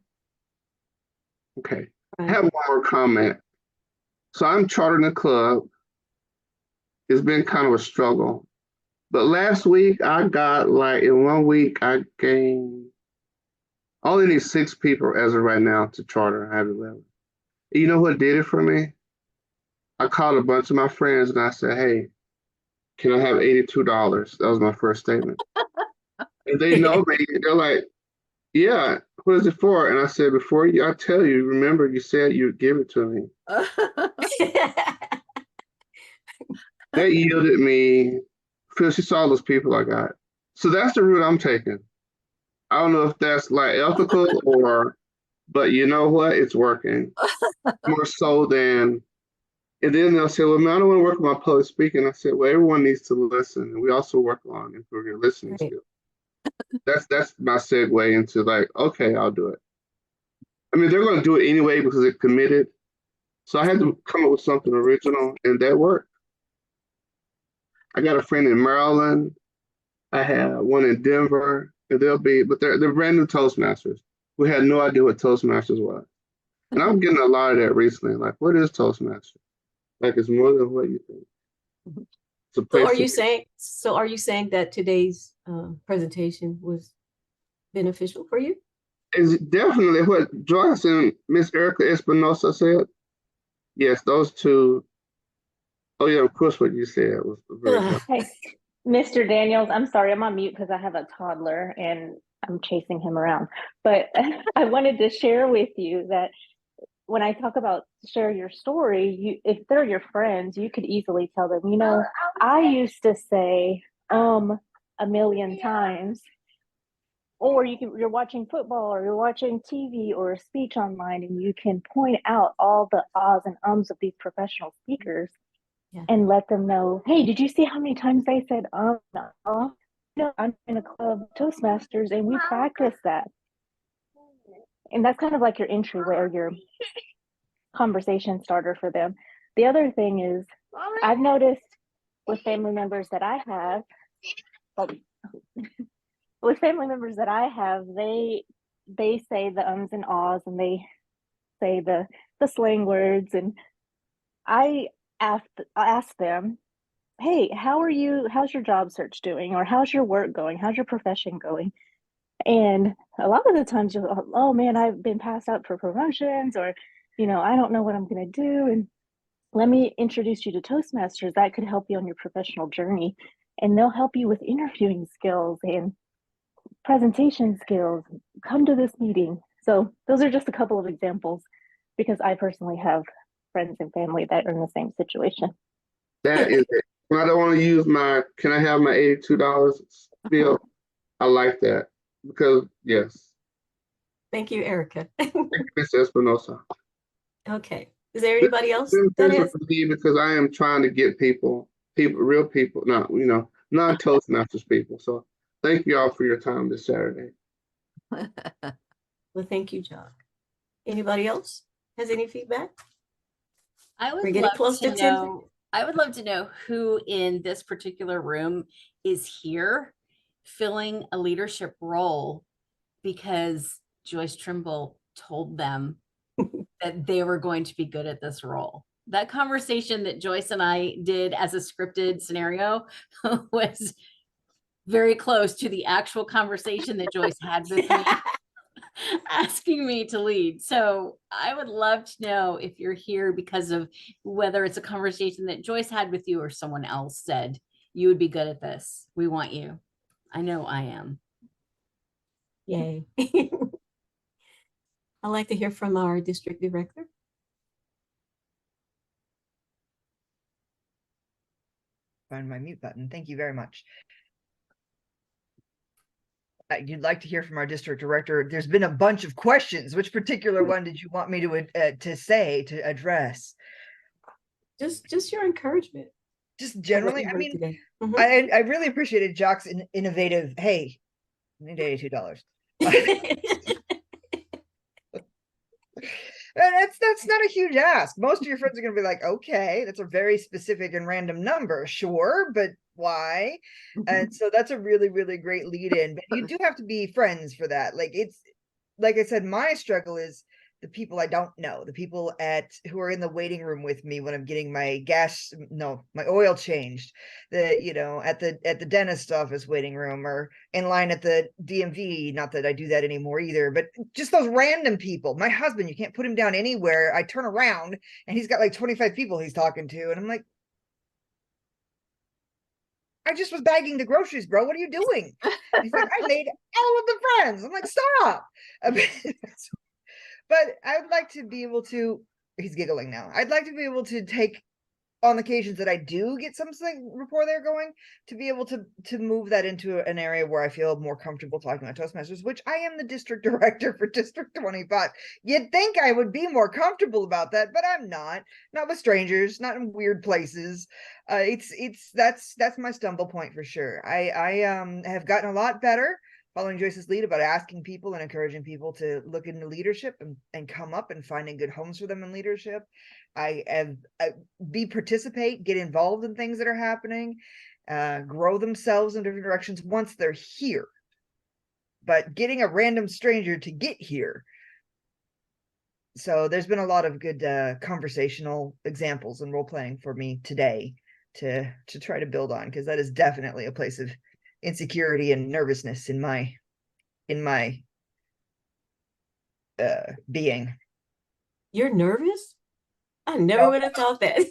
Okay. I have one more comment. So I'm chartering a club. It's been kind of a struggle. But last week, I got in 1 week, I gained, I only need 6 people as of right now to charter. I have 11. You know what did it for me? I called a bunch of my friends and I said, hey, can I have $82? That was my first statement. And they know me. They're like, yeah, what is it for? And I said, before I tell you, remember you said you'd give it to me. That yielded me, Phil, she saw those people I got. So that's the route I'm taking. I don't know if that's like ethical but you know what? It's working more so than. And then they'll say, well, man, I don't want to work on my public speaking. I said, well, everyone needs to listen. And we also work on improving your listening Right. skills. That's my segue into like, okay, I'll do it. I mean, they're going to do it anyway because they're committed. So I had to come up with something original, and that worked. I got a friend in Maryland. I have one in Denver, and but they're brand new Toastmasters. We had no idea what Toastmasters was. And I'm getting a lot of that recently. Like, what is Toastmasters? Like, it's more than what you think. It's a So place are you saying that today's presentation was beneficial for you? It's definitely what Joyce and Miss Erica Espinosa said. Yes, those two. Oh yeah, of course what you said was very helpful. Hey, Mr. Daniels, I'm sorry, I'm on mute because I have a toddler and I'm chasing him around. But I wanted to share with you that when I talk about share your story, if they're your friends, you could easily tell them, I used to say a million times. Or you're watching football or you're watching TV or a speech online, and you can point out all the ahs and ums of these professional speakers and let them know, hey, did you see how many times they said no? I'm in a club Toastmasters and we practice that. And that's kind of like your entryway or your conversation starter for them. The other thing is, I've noticed with family members that I have, they say the ums and ahs and they say the slang words, and I ask them, hey, how's your job search doing, or how's your work going, how's your profession going? And a lot of the times you're, oh man, I've been passed up for promotions, or I don't know what I'm going to do, and let me introduce you to Toastmasters. That could help you on your professional journey, and they'll help you with interviewing skills and presentation skills. Come to this meeting. So those are just a couple of examples, because I personally have friends and family that are in the same situation. That is it. I don't want to use can I have my $82 bill? I like that because, yes. Thank you, Erica. Thank you, Ms. Espinosa. Okay. Is there anybody else that is? Because I am trying to get real people, non-Toastmasters people. So thank you all for your time this Saturday. Well, thank you, Jock. Anybody else has any feedback? I would love to know who in this particular room is here filling a leadership role because Joyce Trimble told them that they were going to be good at this role. That conversation that Joyce and I did as a scripted scenario was very close to the actual conversation that Joyce had with me, asking me to lead. So I would love to know if you're here because of whether it's a conversation that Joyce had with you or someone else said, you would be good at this. We want you. I know I am. Yay. I'd like to hear from our district director. Find my mute button. Thank you very much. You'd like to hear from our district director. There's been a bunch of questions. Which particular one did you want me to address? Just your encouragement. Just generally, I mean, I really appreciated Jock's innovative. Hey, I need $82. And that's not a huge ask. Most of your friends are going to be like, okay, that's a very specific and random number. Sure, but why? And so that's a really, really great lead in. But you do have to be friends for that. Like I said, my struggle is the people I don't know, the people who are in the waiting room with me when I'm getting my my oil changed, at the dentist office waiting room, or in line at the DMV. Not that I do that anymore either, but just those random people. My husband, you can't put him down anywhere. I turn around and he's got like 25 people he's talking to, and I'm like, I just was bagging the groceries, bro. What are you doing? He's like, I made all of the friends. I'm like, stop. But I would like to be able to, he's giggling now. I'd like to be able to take, on occasions that I do get something rapport there going, to be able to move that into an area where I feel more comfortable talking about Toastmasters, which I am the district director for District 25. You'd think I would be more comfortable about that, but I'm not with strangers, not in weird places. That's my stumble point for sure. I have gotten a lot better following Joyce's lead about asking people and encouraging people to look into leadership and come up and finding good homes for them in leadership. Participate, get involved in things that are happening, grow themselves in different directions once they're here. But getting a random stranger to get here. So there's been a lot of good conversational examples and role playing for me today to try to build on, because that is definitely a place of insecurity and nervousness in my being. You're nervous? I never would have thought that.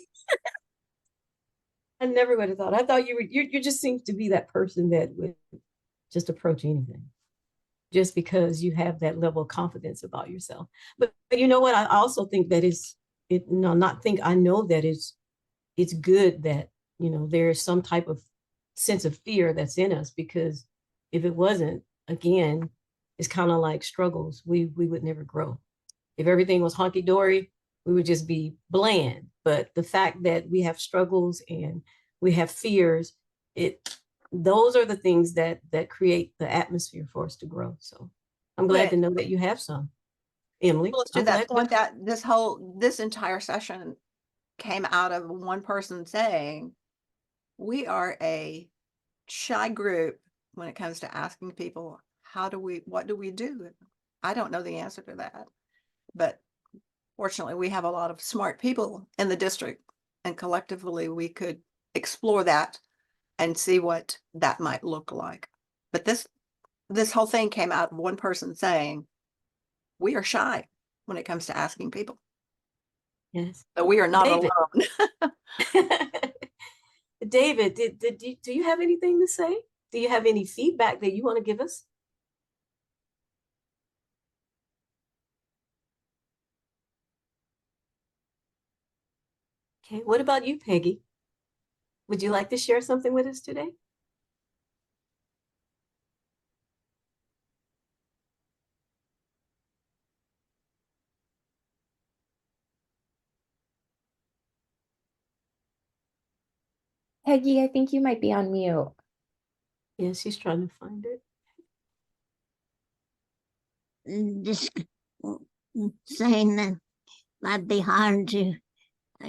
I never would have thought. I thought you just seem to be that person that would just approach anything, just because you have that level of confidence about yourself. But you know what? I also think that I know that it's good that, there is some type of sense of fear that's in us, because if it wasn't, again, it's kind of like struggles. We would never grow. If everything was hunky-dory, we would just be bland. But the fact that we have struggles and we have fears, those are the things that create the atmosphere for us to grow. So I'm glad to know that you have some. Emily, Let's do that. This entire session came out of one person saying, we are a shy group when it comes to asking people, what do we do? I don't know the answer to that, but fortunately we have a lot of smart people in the district, and collectively we could explore that and see what that might look like. But this whole thing came out of one person saying, we are shy when it comes to asking people. Yes. So we are not David. alone. David, do you have anything to say? Do you have any feedback that you want to give us? Okay, what about you, Peggy? Would you like to share something with us today? Peggy, I think you might be on mute. Yeah, she's trying to find it. Just saying that might be hard to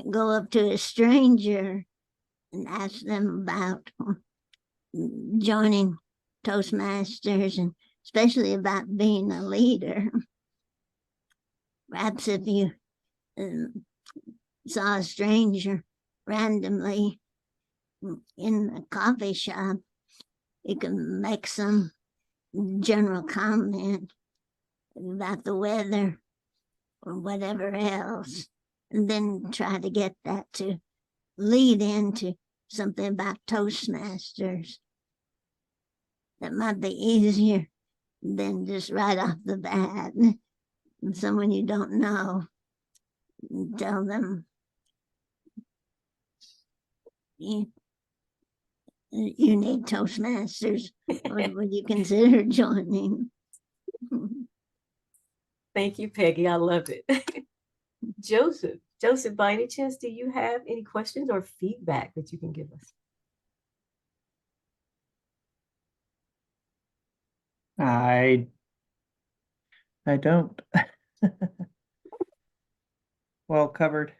go up to a stranger and ask them about joining Toastmasters, and especially about being a leader. Perhaps if you saw a stranger randomly in a coffee shop, you can make some general comment about the weather or whatever else, and then try to get that to lead into something about Toastmasters. That might be easier than just right off the bat, someone you don't know, tell them you need Toastmasters. Would you consider joining? Thank you, Peggy. I love it. Joseph, by any chance, do you have any questions or feedback that you can give us? I don't. Well covered.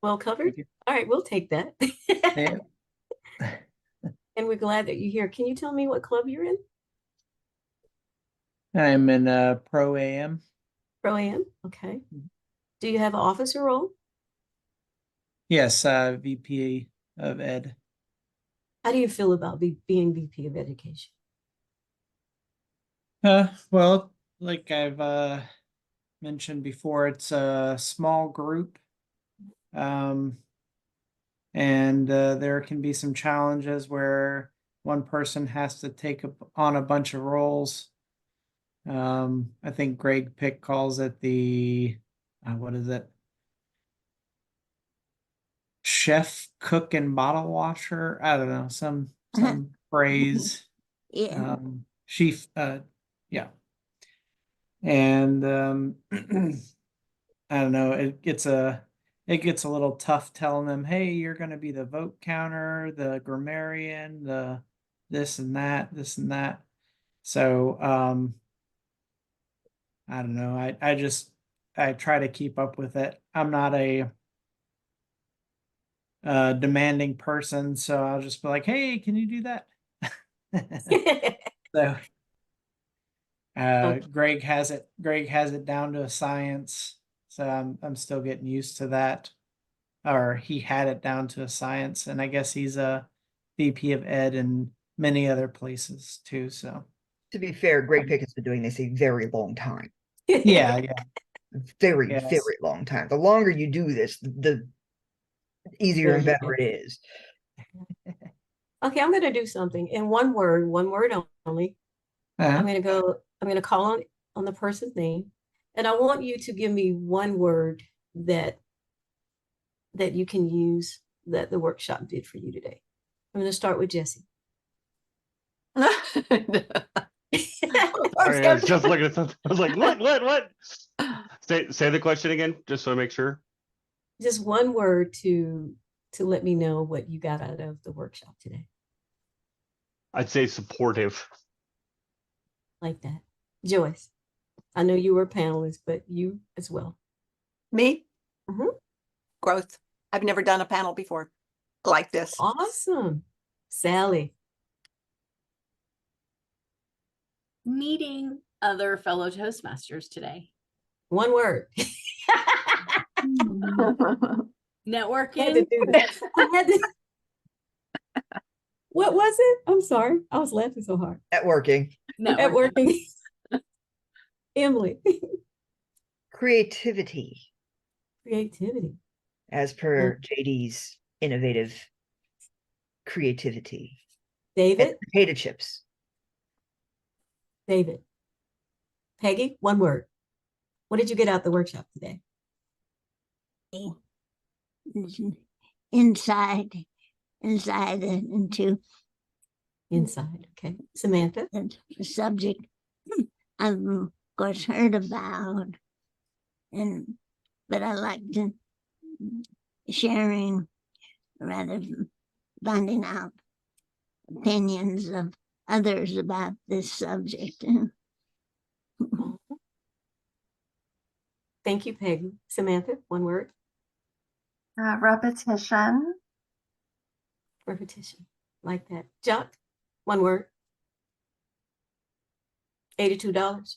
Well covered? All right, we'll take that. Yeah. And we're glad that you're here. Can you tell me what club you're in? I'm in Pro AM. Pro AM, okay. Do you have an officer role? Yes, VP of Ed. How do you feel about being VP of Education? Well, like I've mentioned before, it's a small group. And And there can be some challenges where one person has to take on a bunch of roles. I think Greg Pick calls it the, what is it? Chef, cook, and bottle washer. I don't know, some phrase. Yeah. Chief, yeah. And I don't know, it gets a little tough telling them, hey, you're going to be the vote counter, the grammarian, the this and that. So I don't know. I try to keep up with it. I'm not a demanding person, so I'll just be like, hey, can you do that? So Greg has it down to a science. So I'm still getting used to that. Or he had it down to a science, and I guess he's a VP of Ed in many other places too. So To be fair, Greg Pick has been doing this a very long time. yeah. Very, Yes. very long time. The longer you do this, the easier and better it is. Okay, I'm going to do something in one word only. Uh-huh. I'm going to call on the person's name, and I want you to give me one word that you can use that the workshop did for you today. I'm going to start with Jessie. Sorry, I was just looking at something. I was like, what? Say the question again, just so I make sure. Just one word to let me know what you got out of the workshop today. I'd say supportive. Like that. Joyce, I know you were a panelist, but you as well. Me? Mhm. Growth. I've never done a panel before like this. Awesome. Sallie. Meeting other fellow Toastmasters today. One word. Networking. Had to do that. What was it? I'm sorry. I was laughing so hard. Networking. Networking. Emily. Creativity. Creativity. As per JD's innovative creativity. David. And potato chips. David. Peggy, one word. What did you get out the workshop today? Inside into Inside. Okay. Samantha. the subject I've of course heard about, but I liked sharing rather than finding out opinions of others about this subject. Thank you, Peggy. Samantha, one word. Repetition. Repetition. Like that. Chuck, one word. $82.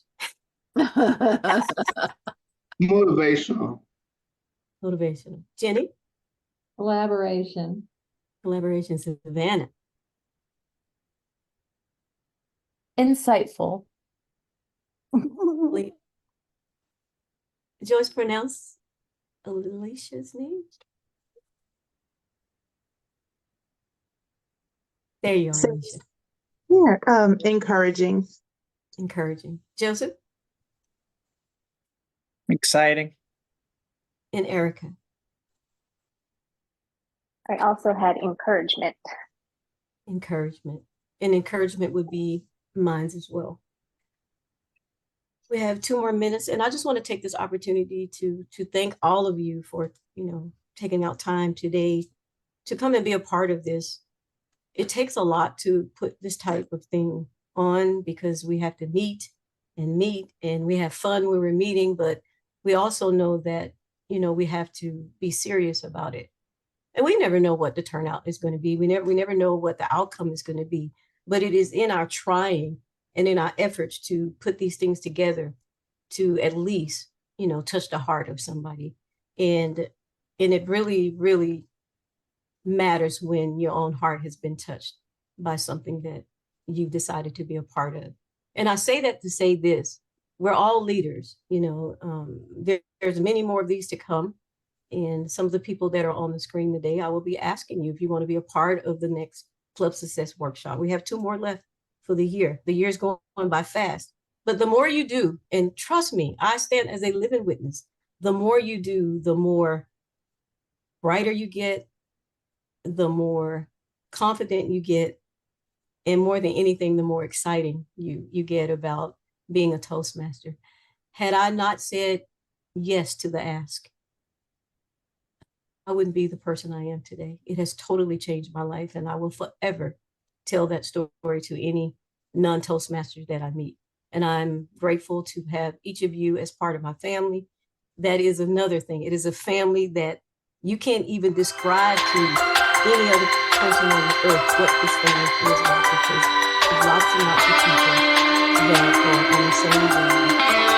Motivational. Motivational. Jenny. Collaboration. Collaboration. Savannah. Insightful. Joyce, pronounce Alicia's name. There you are, Alicia. Yeah, encouraging. Encouraging. Joseph. Exciting. And Erica. I also had encouragement. Encouragement. And encouragement would be mine as well. We have 2 more minutes, and I just want to take this opportunity to thank all of you for, taking out time today to come and be a part of this. It takes a lot to put this type of thing on because we have to meet, and we have fun when we're meeting, but we also know that, we have to be serious about it. And we never know what the turnout is going to be. We never know what the outcome is going to be, but it is in our trying and in our efforts to put these things together to at least, touch the heart of somebody. And it really, really matters when your own heart has been touched by something that you've decided to be a part of. And I say that to say this, we're all leaders, there's many more of these to come. And some of the people that are on the screen today, I will be asking you if you want to be a part of the next Club Success Workshop. We have 2 more left for the year. The year's going by fast. But the more you do, and trust me, I stand as a living witness, the more you do, the more brighter you get, the more confident you get, and more than anything, the more exciting you get about being a Toastmaster. Had I not said yes to the ask, I wouldn't be the person I am today. It has totally changed my life, and I will forever tell that story to any non-Toastmasters that I meet. And I'm grateful to have each of you as part of my family. That is another thing. It is a family that you can't even describe to any other person on the earth what this family feels like, because there's lots and lots of people that are on the same journey.